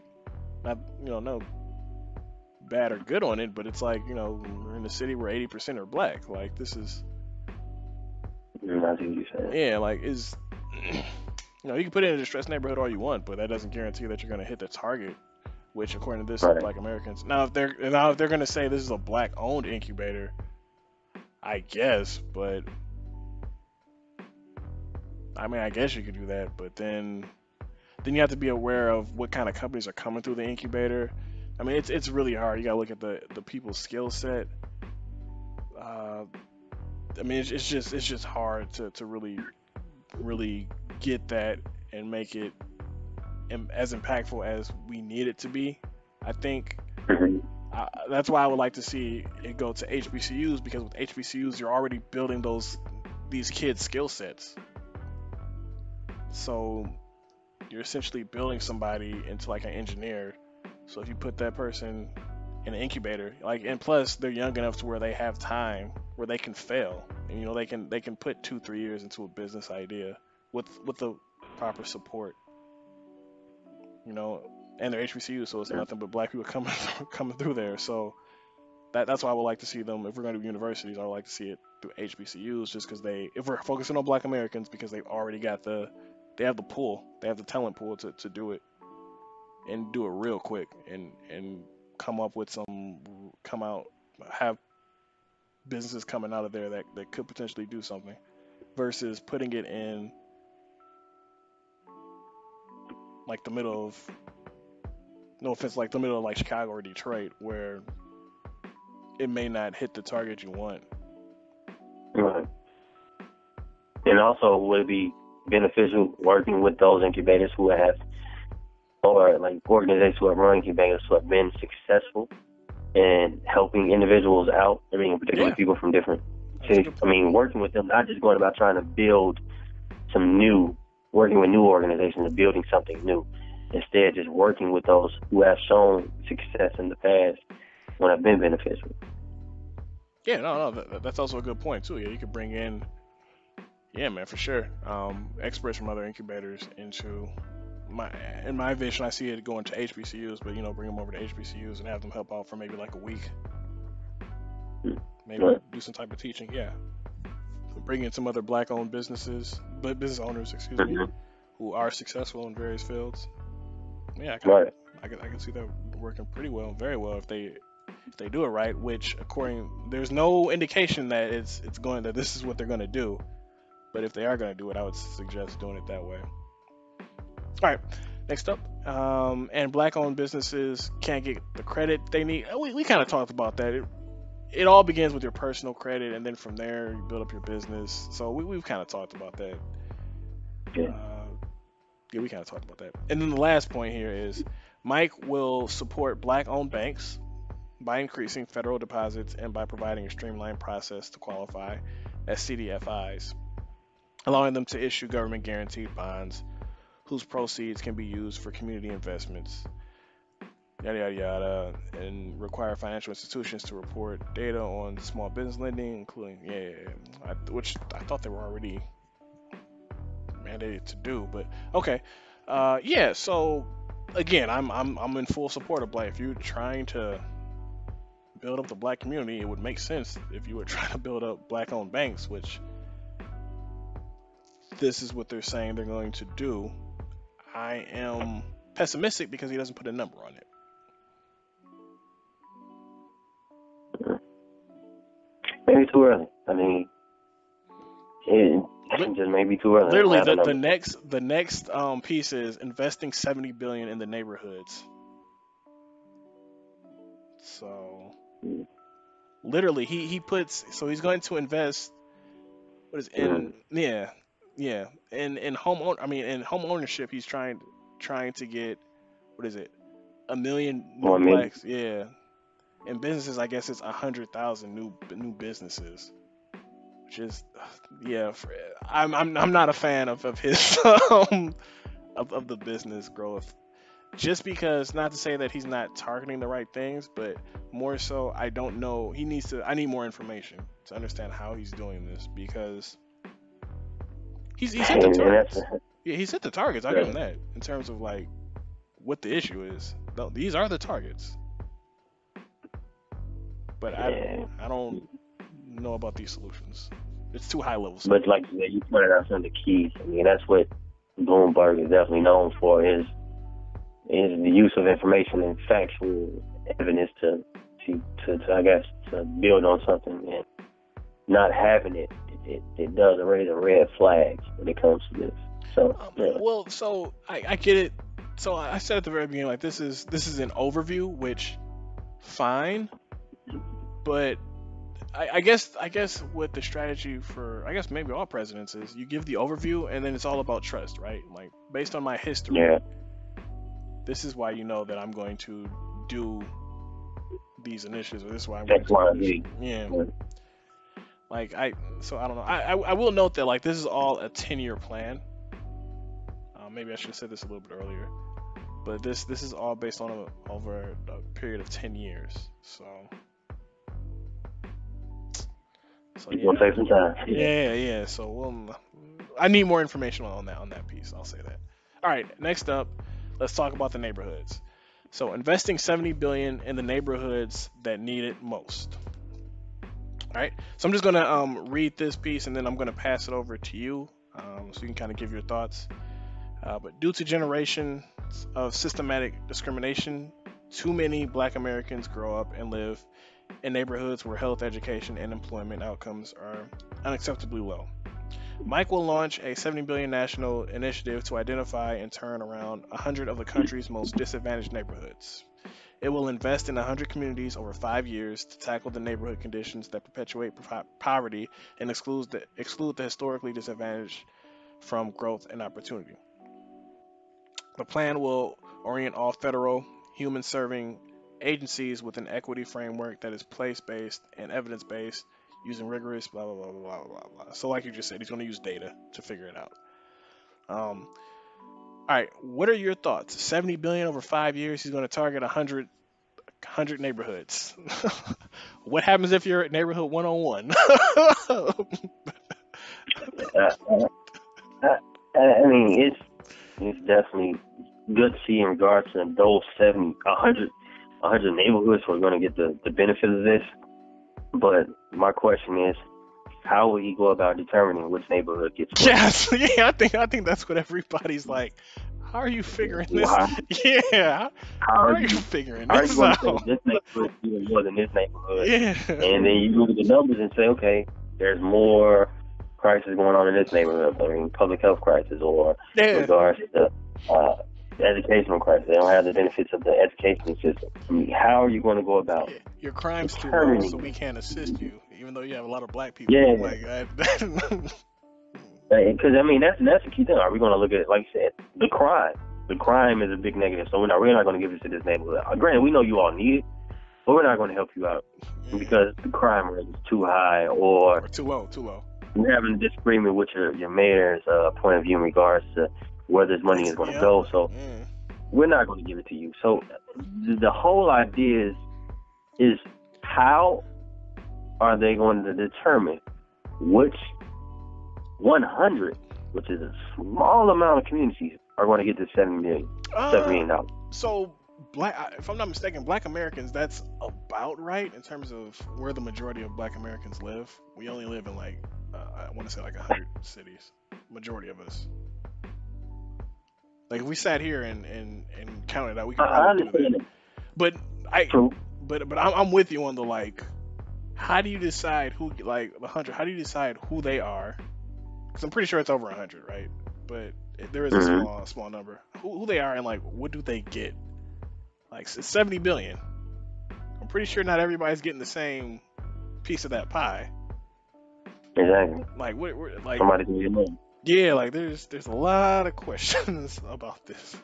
Not no bad or good on it, but it's like we're in a city where 80% are black. Like this is I see what you're saying. yeah, like is you can put it in a distressed neighborhood all you want, but that doesn't guarantee that you're going to hit the target. Which, according to this, is Right. Black Americans. Now if they're going to say this is a black-owned incubator, I guess. But I mean, I guess you could do that. But then you have to be aware of what kind of companies are coming through the incubator. I mean, it's really hard. You got to look at the people's skill set. Uh, I mean, it's just hard to really get that and make it as impactful as we need it to be. I think Hmm. that's why I would like to see it go to HBCUs, because with HBCUs you're already building these kids' skill sets. So you're essentially building somebody into like an engineer. So if you put that person in an incubator, and plus they're young enough to where they have time where they can fail, and they can put 2-3 years into a business idea with the proper support. and they're HBCUs, so it's nothing but black people coming through there. So that's why I would like to see them. If we're going to universities, I would like to see it through HBCUs, just because if we're focusing on Black Americans, because they've already got they have the pool, they have the talent pool to do it and do it real quick and come up with have businesses coming out of there that could potentially do something versus putting it in like the middle of no offense, like the middle of like Chicago or Detroit, where it may not hit the target you want. Right. And also, would it be beneficial working with those incubators who have, or like organizations who have run incubators who have been successful in helping individuals out? I mean, particularly people from different cities. I mean, working with them, not just going about trying to build working with new organizations and building something new. Instead, just working with those who have shown success in the past when have been beneficial. Yeah, no, that's also a good point too. Yeah, you could bring in, yeah, man, for sure, experts from other incubators into in my vision. I see it going to HBCUs, but bring them over to HBCUs and have them help out for maybe like a week, maybe do some type of teaching. Yeah, bring in some other black-owned businesses, but business owners, excuse me, who are successful in various fields. Yeah, I can see that working pretty well, very well if they do it right. Which, there's no indication that that this is what they're going to do. But if they are going to do it, I would suggest doing it that way. All right, next up, and black-owned businesses can't get the credit they need. We kind of talked about that. It all begins with your personal credit, and then from there you build up your business. So we've kind of talked about that. Yeah, we kind of talked about that. And then the last point here is Mike will support black-owned banks by increasing federal deposits and by providing a streamlined process to qualify as CDFIs, allowing them to issue government-guaranteed bonds whose proceeds can be used for community investments, yada, yada, yada, and require financial institutions to report data on small business lending, including, which I thought they were already mandated to do, but okay. So again, I'm in full support of black. If you're trying to build up the black community, it would make sense if you were trying to build up black-owned banks, which this is what they're saying they're going to do. I am pessimistic because he doesn't put a number on it. Maybe too early. I mean, it just maybe too early. Literally, the next piece is investing $70 billion in the neighborhoods. So, literally, he puts, so he's going to invest. What is in in home ownership. He's trying to get, what is it, 1 million new blacks. Yeah, in businesses, I guess it's 100,000 new businesses. Which is, I'm not a fan of his of the business growth. Just because, not to say that he's not targeting the right things, but more so, I don't know. I need more information to understand how he's doing this, because he's hit the targets. Yeah, he's hit the targets. I'll give him that in terms of like what the issue is. These are the targets, but I don't know about these solutions. It's too high level. But like you pointed out some of the keys. I mean, that's what Bloomberg is definitely known for, is the use of information and factual evidence to I guess to build on something, and not having it does raise a red flag when it comes to this. So well, so I get it. So I said at the very beginning, like, this is an overview, which fine, but I guess what the strategy for, I guess maybe all presidents is, you give the overview and then it's all about trust, right? Like, based on my history, this is why you know that I'm going to do these initiatives, or this is why I'm going to do this. Yeah. Like, I don't know. I will note that, like, this is all a 10-year plan. Maybe I should have said this a little bit earlier, but this is all based on over a period of 10 years. So it's gonna take some time. Yeah. So I need more information on that piece. I'll say that. All right. Next up, let's talk about the neighborhoods. So investing 70 billion in the neighborhoods that need it most. All right. So I'm just gonna read this piece and then I'm gonna pass it over to you, so you can kind of give your thoughts. But due to generations of systematic discrimination, too many Black Americans grow up and live in neighborhoods where health, education, and employment outcomes are unacceptably low. Mike will launch a 70 billion national initiative to identify and turn around 100 of the country's most disadvantaged neighborhoods. It will invest in 100 communities over 5 years to tackle the neighborhood conditions that perpetuate poverty and exclude the historically disadvantaged from growth and opportunity. The plan will orient all federal, human serving agencies with an equity framework that is place based and evidence based, using rigorous blah, blah, blah, blah, blah, blah. So, like you just said, he's going to use data to figure it out. All right, what are your thoughts? 70 billion over 5 years, he's going to target 100 neighborhoods. What happens if you're at neighborhood 101? I mean, it's definitely good to see in regards to those 100 neighborhoods who are going to get the benefit of this. But my question is, how will he go about determining which neighborhood gets what? Yes, yeah, I think that's what everybody's like. How are you figuring this? Why? Yeah, how are you figuring How are you this going to say out? this neighborhood is even more than this neighborhood? Yeah, And then you look at the numbers and say, okay, there's more crisis going on in this neighborhood. I mean, public health crisis or in yeah. regards to educational crisis. They don't have the benefits of the education system. I mean, how are you going to go about Your crime's too low, determining? so we can't assist you, even though you have a lot of black people. Yeah, Like, because I mean that's the key thing. Are we going to look at, like you said, the crime? The crime is a big negative. So we're not going to give it to this neighborhood. Granted, we know you all need it, but we're not going to help you out because the crime rate is too high, or too low, too low. you're having a disagreement with your mayor's point of view in regards to where this money is going to go. So we're not going to give it to you. So the whole idea is how are they going to determine which 100, which is a small amount of communities, are going to get this $7 million. So, if I'm not mistaken, Black Americans, that's about right in terms of where the majority of Black Americans live. We only live in like, I want to say like 100 cities. Majority of us. Like if we sat here and counted out, we could probably do that. But I'm with you on the like. How do you decide who, like the 100? How do you decide who they are? Because I'm pretty sure it's over 100, right? But there is a small number. Who they are and like what do they get? Like it's 70 billion. I'm pretty sure not everybody's getting the same piece of that pie. Exactly. Like what? Like somebody can get money. Yeah, like there's a lot of questions about this.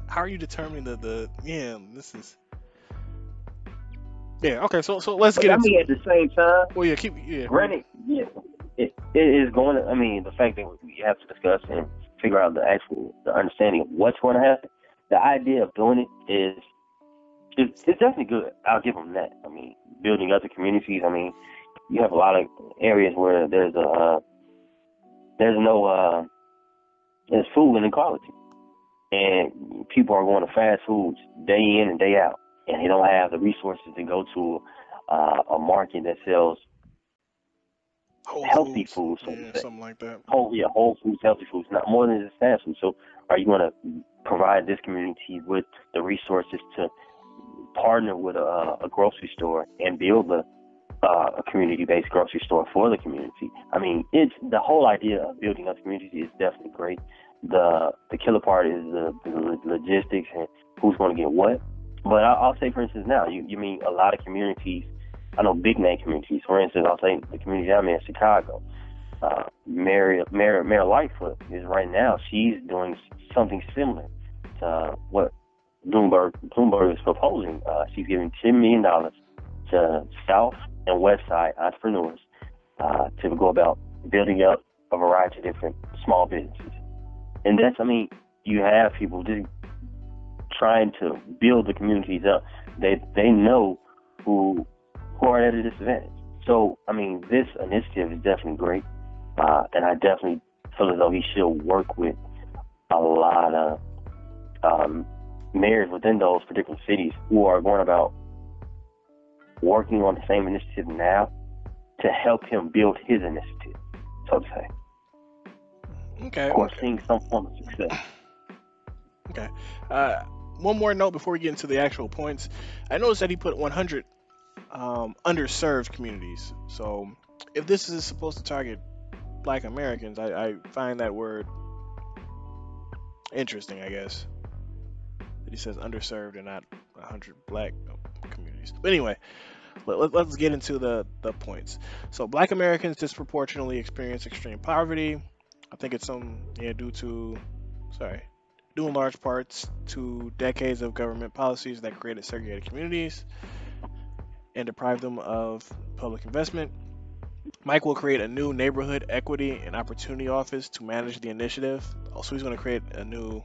How are you determining this is. Yeah, okay, so let's get into it. At the same time, well, granted, it is going to, I mean, the fact that we have to discuss and figure out the understanding of what's going to happen, the idea of doing it it's definitely good. I'll give them that. I mean, building other communities, I mean, you have a lot of areas where there's food inequality. And people are going to fast foods day in and day out. And they don't have the resources to go to a market that sells healthy foods, something like that. Whole foods, healthy foods, not more than just fast food. So, are you going to provide this community with the resources to partner with a grocery store and build a community-based grocery store for the community? I mean, it's the whole idea of building up community is definitely great. The killer part is the logistics and who's going to get what. But I'll say, for instance, now, you mean a lot of communities, I know big name communities. For instance, I'll say the community I'm in, Chicago. Mayor Lightfoot is right now, she's doing something similar to what Bloomberg is proposing. She's giving $10 million to South and West Side entrepreneurs to go about building up a variety of different small businesses. And that's, I mean, you have people just trying to build the communities up. They know who are at a disadvantage. So, I mean, this initiative is definitely great. And I definitely feel as though he should work with a lot of mayors within those particular cities who are going about working on the same initiative now to help him build his initiative, so to say. Okay. Of course, seeing some form of success. Okay. Uh, One more note before we get into the actual points. I noticed that he put 100 underserved communities. So if this is supposed to target Black Americans, I find that word interesting, I guess. That he says underserved and not 100 Black communities. But anyway, let's get into the points. So Black Americans disproportionately experience extreme poverty. I think it's due in large parts to decades of government policies that created segregated communities and deprived them of public investment. Mike will create a new neighborhood equity and opportunity office to manage the initiative. Also, he's going to create a new.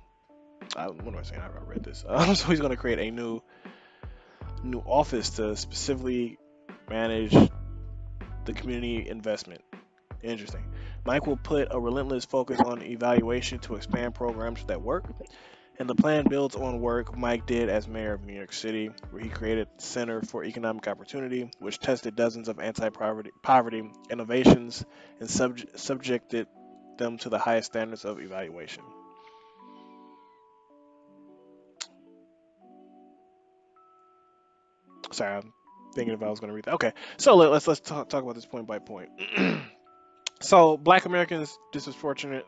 What am I saying? I read this. So he's going to create a new office to specifically manage the community investment. Interesting. Mike will put a relentless focus on evaluation to expand programs that work. And the plan builds on work Mike did as mayor of New York City, where he created the Center for Economic Opportunity, which tested dozens of anti-poverty innovations and subjected them to the highest standards of evaluation. Sorry, I'm thinking if I was going to read that. Okay, so let's talk about this point by point. So, Black Americans disproportionately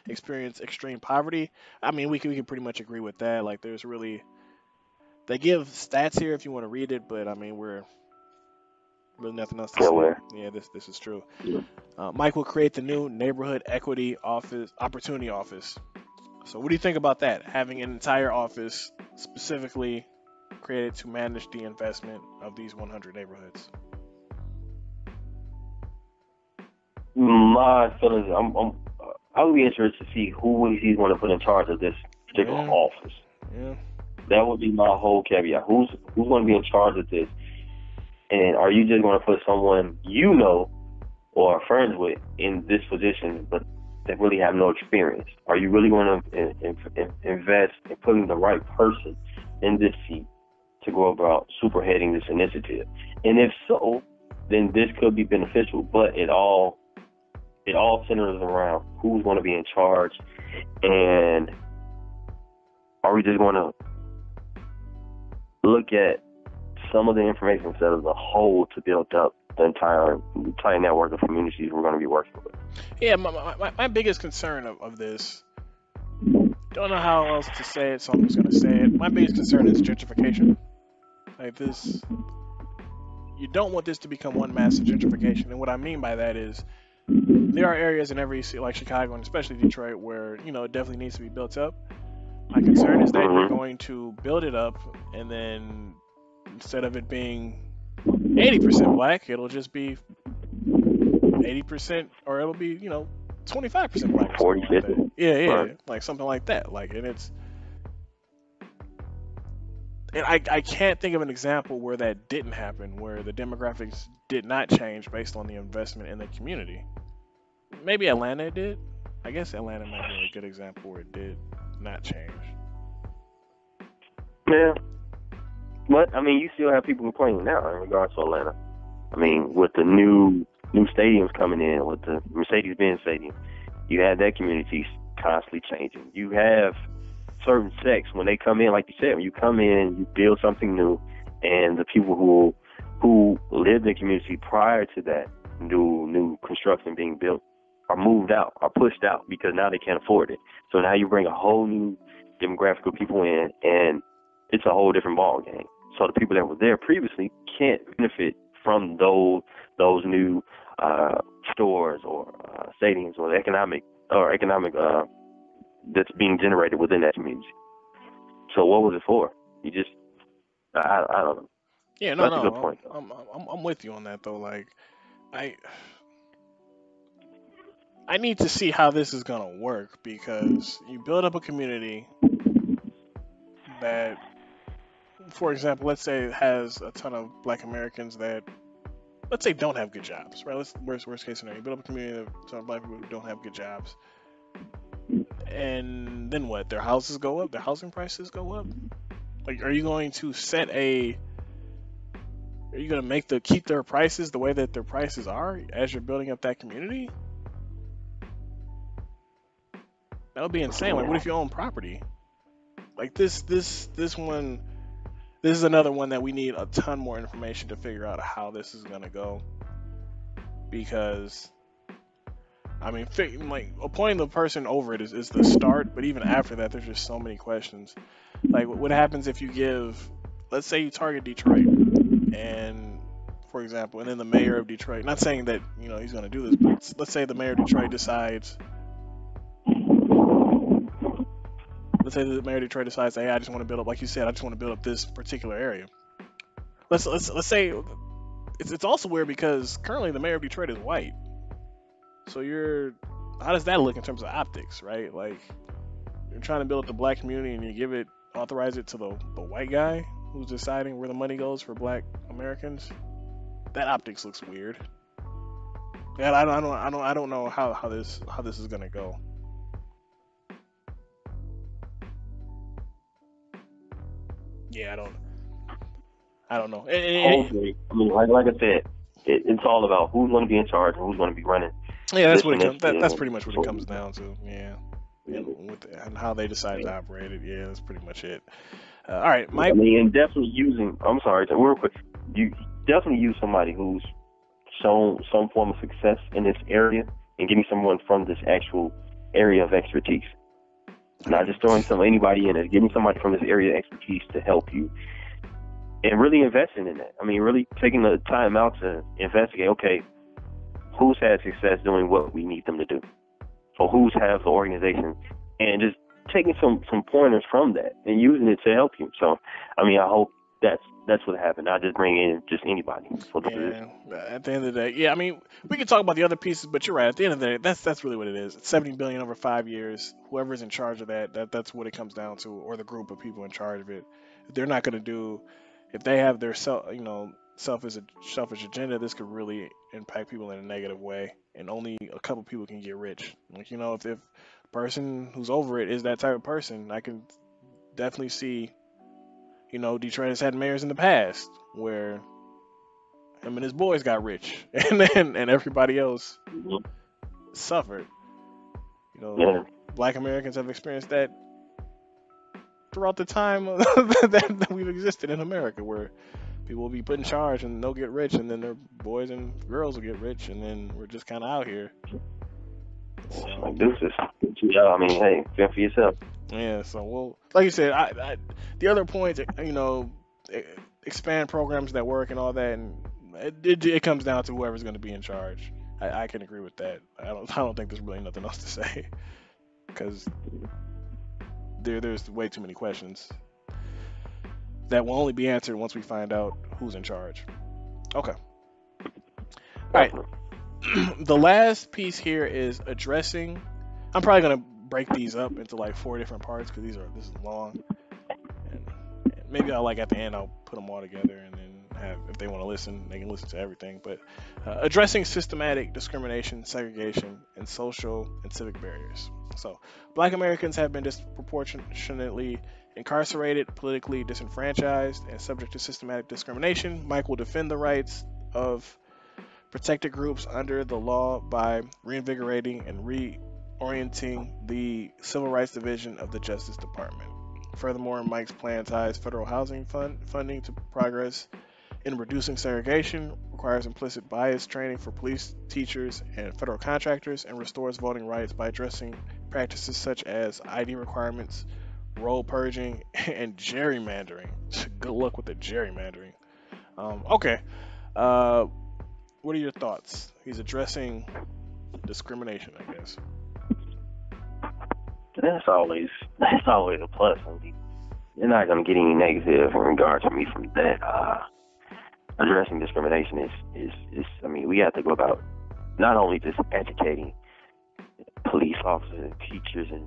experience extreme poverty. I mean, we can pretty much agree with that. Like, there's really they give stats here if you want to read it, but I mean, we're really nothing else to Yeah, say. where? Yeah, this is true. Yeah. Mike will create the new neighborhood equity office, opportunity office. So, what do you think about that? Having an entire office specifically created to manage the investment of these 100 neighborhoods. My feelings, I would be interested to see who he's going to put in charge of this particular Yeah, office. yeah. That would be my whole caveat. Who's going to be in charge of this? And are you just going to put someone you know or are friends with in this position, but that really have no experience? Are you really going to invest in putting the right person in this seat to go about superheading this initiative? And if so, then this could be beneficial. But it all centers around who's going to be in charge, and are we just going to look at some of the information instead of the whole to build up the entire network of communities we're going to be working with? Yeah, my biggest concern of this, don't know how else to say it, so I'm just going to say it. My biggest concern is gentrification. Like this, you don't want this to become one massive gentrification. And what I mean by that is there are areas in every city, like Chicago and especially Detroit, where, it definitely needs to be built up. My concern is that you're going to build it up, and then instead of it being 80% black, it'll just be 80%, or it'll be 25% black or 40, something like 50. that. Yeah, Right. like something like that. Like, and I can't think of an example where that didn't happen, where the demographics did not change based on the investment in the community. Maybe Atlanta did. I guess Atlanta might be a good example where it did not change. Yeah. But, I mean, you still have people complaining now in regards to Atlanta. I mean, with the new stadiums coming in, with the Mercedes-Benz Stadium, you have that community constantly changing. You have certain sects, when they come in, like you said, when you come in, you build something new, and the people who lived in the community prior to that new construction being built are moved out, are pushed out, because now they can't afford it. So now you bring a whole new demographic of people in, and it's a whole different ball game. So the people that were there previously can't benefit from those new stores or stadiums or economic that's being generated within that community. So what was it for? You just, I don't know. Yeah, That's a good no, point, though. I'm with you on that though. Like, I I need to see how this is gonna work, because you build up a community that, for example, let's say it has a ton of Black Americans that, let's say, don't have good jobs, right? Worst case scenario, you build up a community of a ton of Black people who don't have good jobs, and then what? Their houses go up. Their housing prices go up. Like, are you going to set a? Are you going to make the keep their prices the way that their prices are as you're building up that community? That would be insane. Like, what if you own property? Like this one. This is another one that we need a ton more information to figure out how this is going to go. Because I mean, like appointing the person over it is the start, but even after that, there's just so many questions. Like, what happens if you give, let's say you target Detroit, and for example, and then the mayor of Detroit, not saying that he's going to do this, but let's say the mayor of Detroit decides, hey, I just want to build up, like you said, I just want to build up this particular area. Let's say it's also weird because currently the mayor of Detroit is white. So how does that look in terms of optics, right? Like, you're trying to build up the black community and you authorize it to the white guy who's deciding where the money goes for black Americans. That optics looks weird. Yeah, I don't know how this is gonna go. Yeah, I don't know. Hopefully, I mean, like I said, it's all about who's going to be in charge and who's going to be running. Yeah, that's this what it comes. initiative That's and pretty much what it so comes down to. Yeah, and how they decide to operate it. Yeah, that's pretty much it. All right, Mike. I mean, and definitely using. I'm sorry, real quick. You definitely use somebody who's shown some form of success in this area, and getting someone from this actual area of expertise. Not just throwing anybody in it. Getting somebody from this area of expertise to help you, and really investing in that. I mean, really taking the time out to investigate. Okay, who's had success doing what we need them to do, or who's have the organization, and just taking some pointers from that and using it to help you. So, I mean, I hope that's what happened. Not just bring in just anybody for the position. At the end of the day, yeah. I mean, we can talk about the other pieces, but you're right. At the end of the day, that's really what it is. It's 70 billion over 5 years. Whoever's in charge of that's what it comes down to, or the group of people in charge of it. They're not going to do. If they have their selfish agenda, this could really impact people in a negative way, and only a couple people can get rich. Like, if the person who's over it is that type of person, I can definitely see. Detroit has had mayors in the past where him and his boys got rich, and everybody else Mm-hmm. suffered. Yeah. Black Americans have experienced that throughout the time that we've existed in America, where people will be put in charge and they'll get rich, and then their boys and girls will get rich, and then we're just kind of out here. So, like deuces. Yeah, I mean, hey, fend for yourself. Yeah, so like you said, the other points, expand programs that work and all that, and it comes down to whoever's going to be in charge. I can agree with that. I don't think there's really nothing else to say, because there's way too many questions that will only be answered once we find out who's in charge. Okay. All right. The last piece here is addressing. I'm probably gonna break these up into like 4 different parts because this is long, and maybe at the end I'll put them all together, and then if they want to listen, they can listen to everything. But addressing systematic discrimination, segregation, and social and civic barriers. So, Black Americans have been disproportionately incarcerated, politically disenfranchised, and subject to systematic discrimination. Mike will defend the rights of protected groups under the law by reinvigorating and reorienting the Civil Rights Division of the Justice Department. Furthermore, Mike's plan ties federal housing funding to progress in reducing segregation, requires implicit bias training for police, teachers, and federal contractors, and restores voting rights by addressing practices such as ID requirements, roll purging, and gerrymandering. Good luck with the gerrymandering. Okay. What are your thoughts? He's addressing discrimination, I guess. That's always a plus. I mean, you're not going to get any negative in regards to me from that. Addressing discrimination is I mean, we have to go about not only just educating police officers and teachers and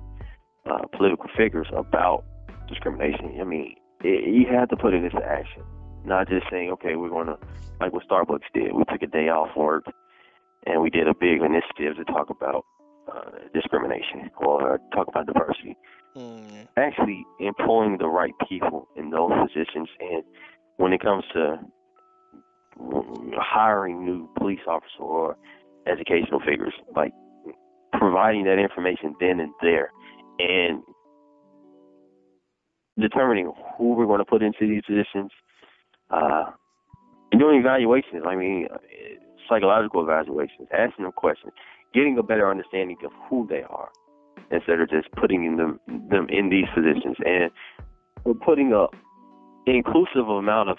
political figures about discrimination. I mean, you have to put it into action, not just saying, okay, we're going to, like what Starbucks did. We took a day off work and we did a big initiative to talk about discrimination or talk about diversity. Actually employing the right people in those positions, and when it comes to hiring new police officers or educational figures, like providing that information then and there, and determining who we're going to put into these positions, and doing evaluations. I mean, psychological evaluations, asking them questions, getting a better understanding of who they are, instead of just putting them in these positions, and putting a inclusive amount of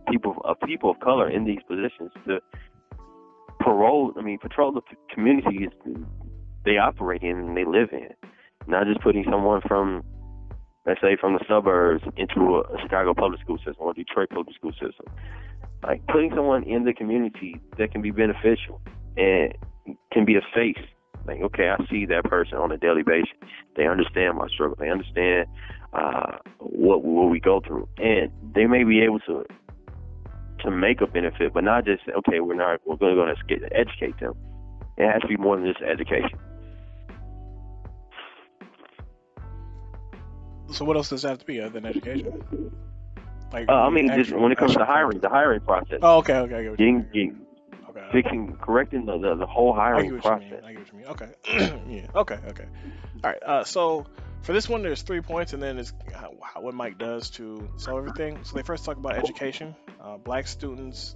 people of color in these positions to patrol the communities they operate in and they live in. Not just putting someone from, let's say, from the suburbs into a Chicago public school system or Detroit public school system. Like putting someone in the community that can be beneficial and can be a face. Like, okay, I see that person on a daily basis. They understand my struggle. They understand what we go through, and they may be able to make a benefit, but not just okay. We're going to educate them. It has to be more than just education. So what else does that have to be other than education? Like, just when it comes to the hiring process. Oh, okay, I get what you mean. Correcting the whole hiring process. I get what you mean. Okay. Yeah. Okay. All right. So for this one, there's 3 points, and then it's what Mike does to solve everything. So they first talk about education. Black students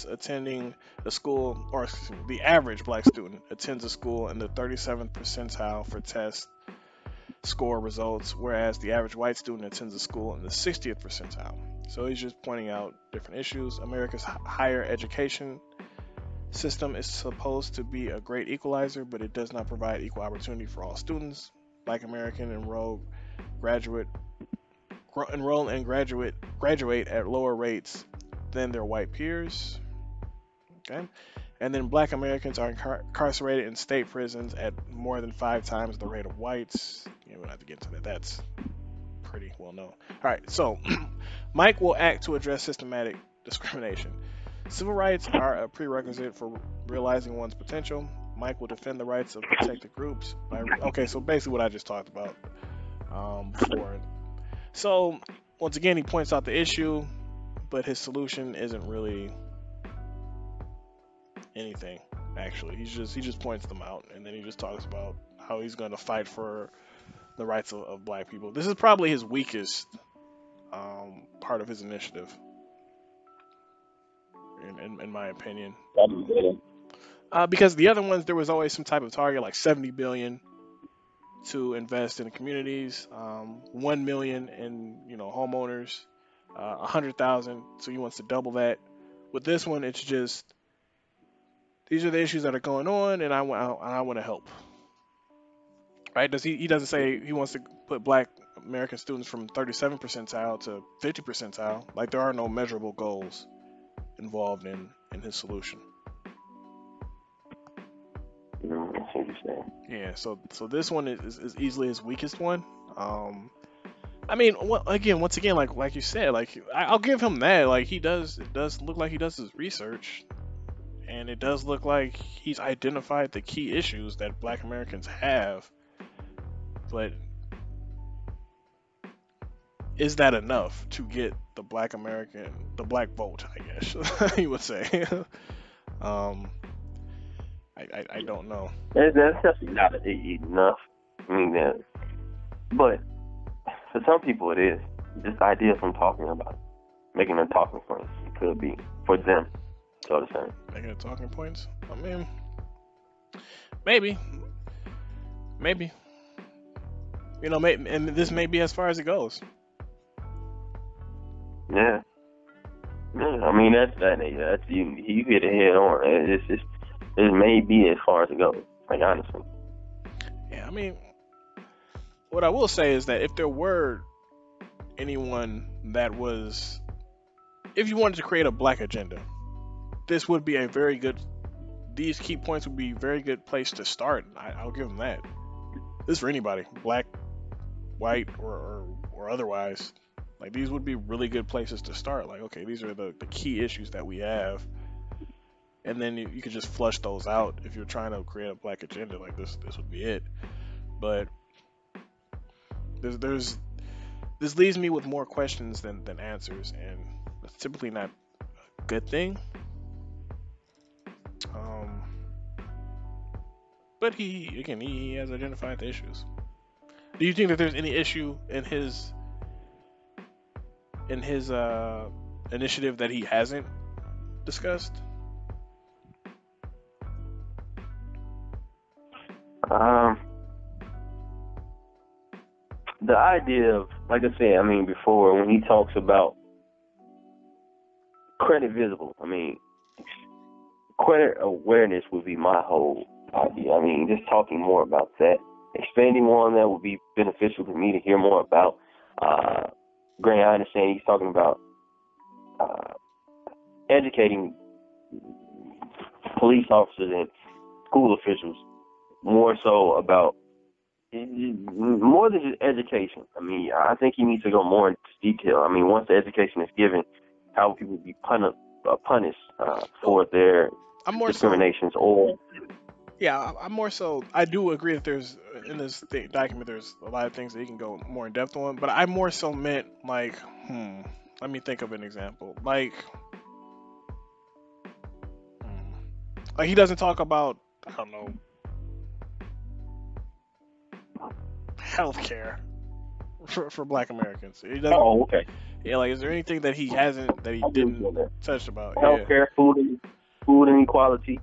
attending a school, or excuse me, the average black student attends a school in the 37th percentile for test score results, whereas the average white student attends a school in the 60th percentile. So he's just pointing out different issues. America's higher education system is supposed to be a great equalizer, but it does not provide equal opportunity for all students. Black American enroll and graduate at lower rates than their white peers. Okay. And then black Americans are incarcerated in state prisons at more than 5 times the rate of whites. We don't have to get into that. That's pretty well known. All right, so Mike will act to address systematic discrimination. Civil rights are a prerequisite for realizing one's potential. Mike will defend the rights of protected groups. So basically what I just talked about before. So once again, he points out the issue, but his solution isn't really anything. Actually, he just points them out, and then he just talks about how he's going to fight for the rights of black people. This is probably his weakest part of his initiative, in my opinion. Because the other ones, there was always some type of target, like 70 billion to invest in the communities, 1 million in homeowners, 100,000. So he wants to double that. With this one, it's just these are the issues that are going on, and I want to help. Right? He doesn't say he wants to put black American students from 37th percentile to 50th percentile. Like, there are no measurable goals involved in his solution. Yeah, so this one is easily his weakest one. Once again, like you said, like I'll give him that. Like it does look like he does his research, and it does look like he's identified the key issues that black Americans have. But is that enough to get the black vote, I guess you would say? I don't know. That's definitely not enough. But for some people it is. Just the idea from talking about it, making them talking points, it could be for them. So the same. Making it talking points. Maybe. And this may be as far as it goes. Yeah. That's you hit it head on. It may be as far as it goes. Like, honestly. Yeah, what I will say is that if there were anyone if you wanted to create a black agenda, this would be these key points would be a very good place to start. I'll give them that. This is for anybody, black, white, or otherwise. Like, these would be really good places to start. Like, okay, these are the key issues that we have. and then you could just flush those out if you're trying to create a black agenda. Like this would be it. But there's this leaves me with more questions than answers, and that's typically not a good thing. Um, but he has identified the issues. Do you think that there's any issue in his initiative that he hasn't discussed? Um, the idea of, like I said, I mean, before, when he talks about credit visible, I mean, credit awareness would be my whole idea. I mean, just talking more about that, expanding more on that would be beneficial for me to hear more about. Grant, I understand he's talking about educating police officers and school officials more so about more than just education. I mean, I think he needs to go more into detail. I mean, once the education is given, how people be punished for their discriminations or. Yeah, I'm more so. I do agree that there's in this document there's a lot of things that he can go more in depth on, but I more so meant like, let me think of an example. Like he doesn't talk about, I don't know, healthcare for Black Americans. He doesn't. Oh, okay. Yeah, like, is there anything that he didn't touch about? Healthcare, food inequality.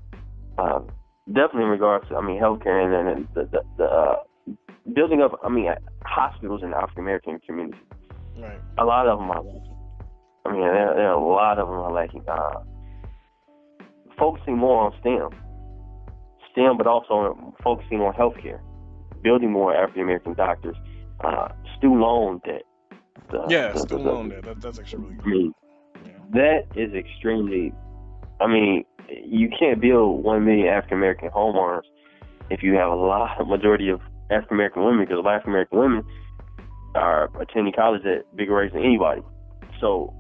Definitely in regards to, I mean, healthcare and the building up, I mean, hospitals in the African American community. Right. A lot of them are lacking. I mean, there are a lot of them are lacking. Focusing more on STEM, but also focusing on healthcare, building more African American doctors, student loan debt. Student loan debt. That's actually really good. That is extremely. I mean, you can't build 1 million African American homeowners if you have a majority of African American women, because African American women are attending college at bigger rates than anybody. So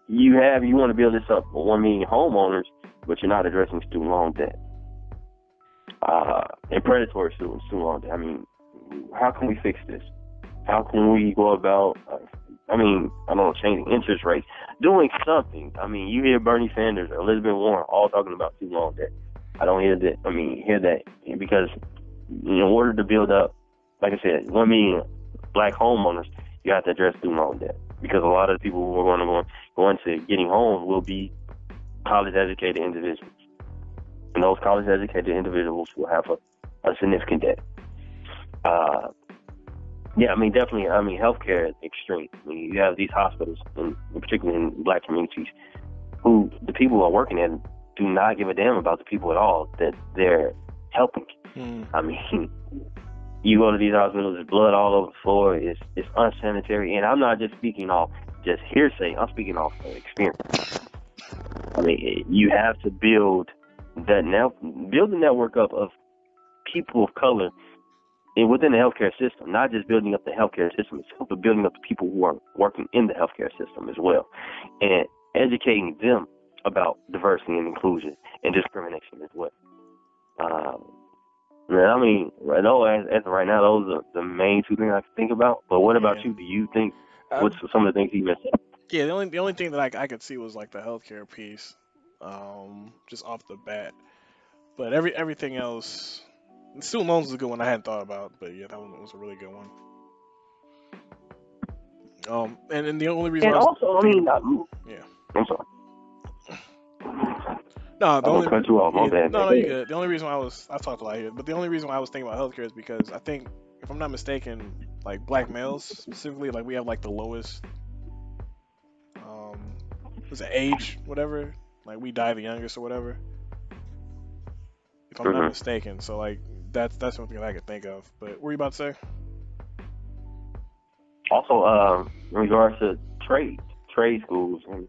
you want to build this up for 1 million homeowners, but you're not addressing student loan debt and predatory student loan debt. I mean, how can we fix this? How can we go about? I don't know, changing interest rates, doing something. I mean, you hear Bernie Sanders or Elizabeth Warren all talking about student loan debt. I don't hear that. I mean, hear that because in order to build up, like I said, 1 million Black homeowners, you have to address student loan debt, because a lot of the people who are going to go into getting homes will be college-educated individuals, and those college-educated individuals will have a significant debt. Yeah, I mean, definitely. I mean, healthcare is extreme. I mean, you have these hospitals, particularly in Black communities, who the people who are working in do not give a damn about the people at all that they're helping. I mean, you go to these hospitals, there's blood all over the floor. It's unsanitary, and I'm not just speaking off just hearsay. I'm speaking off of experience. I mean, you have to build a network up of people of color within the healthcare system, not just building up the healthcare system itself, but building up the people who are working in the healthcare system as well, and educating them about diversity and inclusion and discrimination as well. I mean, as of right now, those are the main two things I can think about. But what about you? Do you think what's some of the things he mentioned? Yeah, the only thing that I could see was like the healthcare piece, just off the bat. But everything else. Student loans is a good one I hadn't thought about, but yeah, that one was a really good one. And the only reason. And also, I mean, yeah. I'm sorry. No, the only cut you off. My bad. No, you good. The only reason I've talked a lot here, but the only reason why I was thinking about healthcare is because I think, if I'm not mistaken, like Black males specifically, like we have like the lowest, was it age, whatever? Like we die the youngest or whatever. If I'm not mistaken, so like that's something that I could think of. But what were you about to say? Also, in regards to trade schools and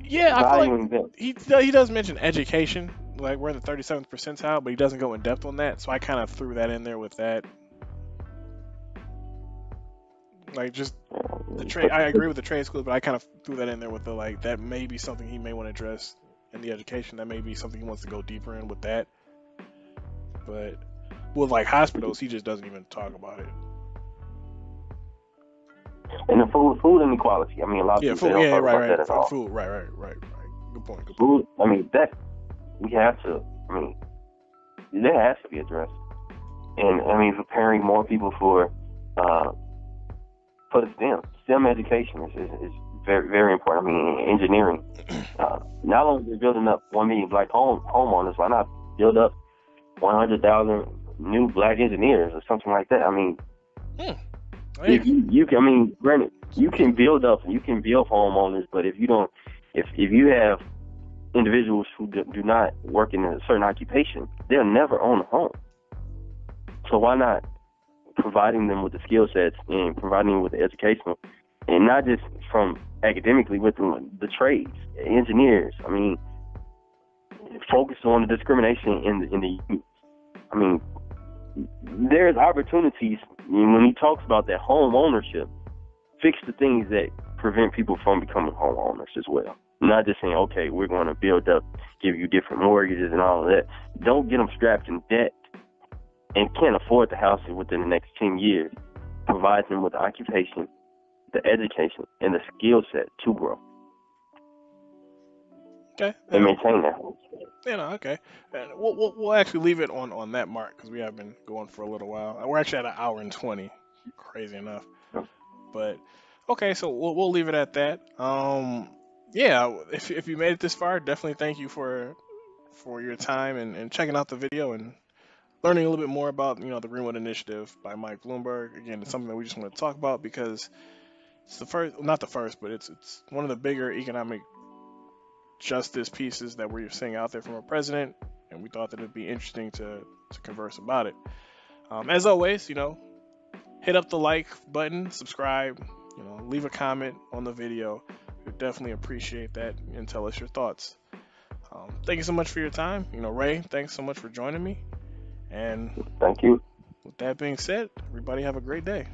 I feel like he does mention education. Like we're in the 37th percentile, but he doesn't go in depth on that. So I kind of threw that in there with that. Like just the trade. I agree with the trade schools, but I kind of threw that in there with the like that may be something he may want to address and the education. That may be something he wants to go deeper in with that. But with like hospitals, he just doesn't even talk about it. And the food inequality. I mean, a lot of Yeah, people they food. don't Yeah, talk right, about right. that at all. Food. Right. Good point. Food. I mean, that we have to. I mean, that has to be addressed. And I mean, preparing more people for the STEM education is very, very important. I mean, engineering. Not only are building up 1 million black homeowners, why not build up 100,000 new black engineers or something like that? I mean, if you can, I mean, granted, you can build homeowners, but if you have individuals who do not work in a certain occupation, they'll never own a home. So why not providing them with the skill sets and providing them with the education, and not just from academically with the trades, engineers. I mean, focus on the discrimination in the youth. I mean, there's opportunities when he talks about that home ownership. Fix the things that prevent people from becoming homeowners as well. Not just saying, okay, we're going to build up, give you different mortgages and all of that. Don't get them strapped in debt and can't afford the house within the next 10 years. Provide them with the occupation, the education, and the skill set to grow. Okay. And maintain that. Okay. And we'll actually leave it on that mark because we have been going for a little while. We're actually at an hour and 20. Crazy enough. But okay, so we'll leave it at that. Yeah, if you made it this far, definitely thank you for your time and checking out the video and learning a little bit more about the Greenwood Initiative by Mike Bloomberg. Again, it's something that we just want to talk about because it's the first, not the first, but it's one of the bigger economic justice pieces that we're seeing out there from a president, and we thought that it'd be interesting to converse about it. As always, hit up the like button, subscribe, leave a comment on the video. We definitely appreciate that and tell us your thoughts. Thank you so much for your time. Ray, thanks so much for joining me. And thank you. with that being said, everybody have a great day.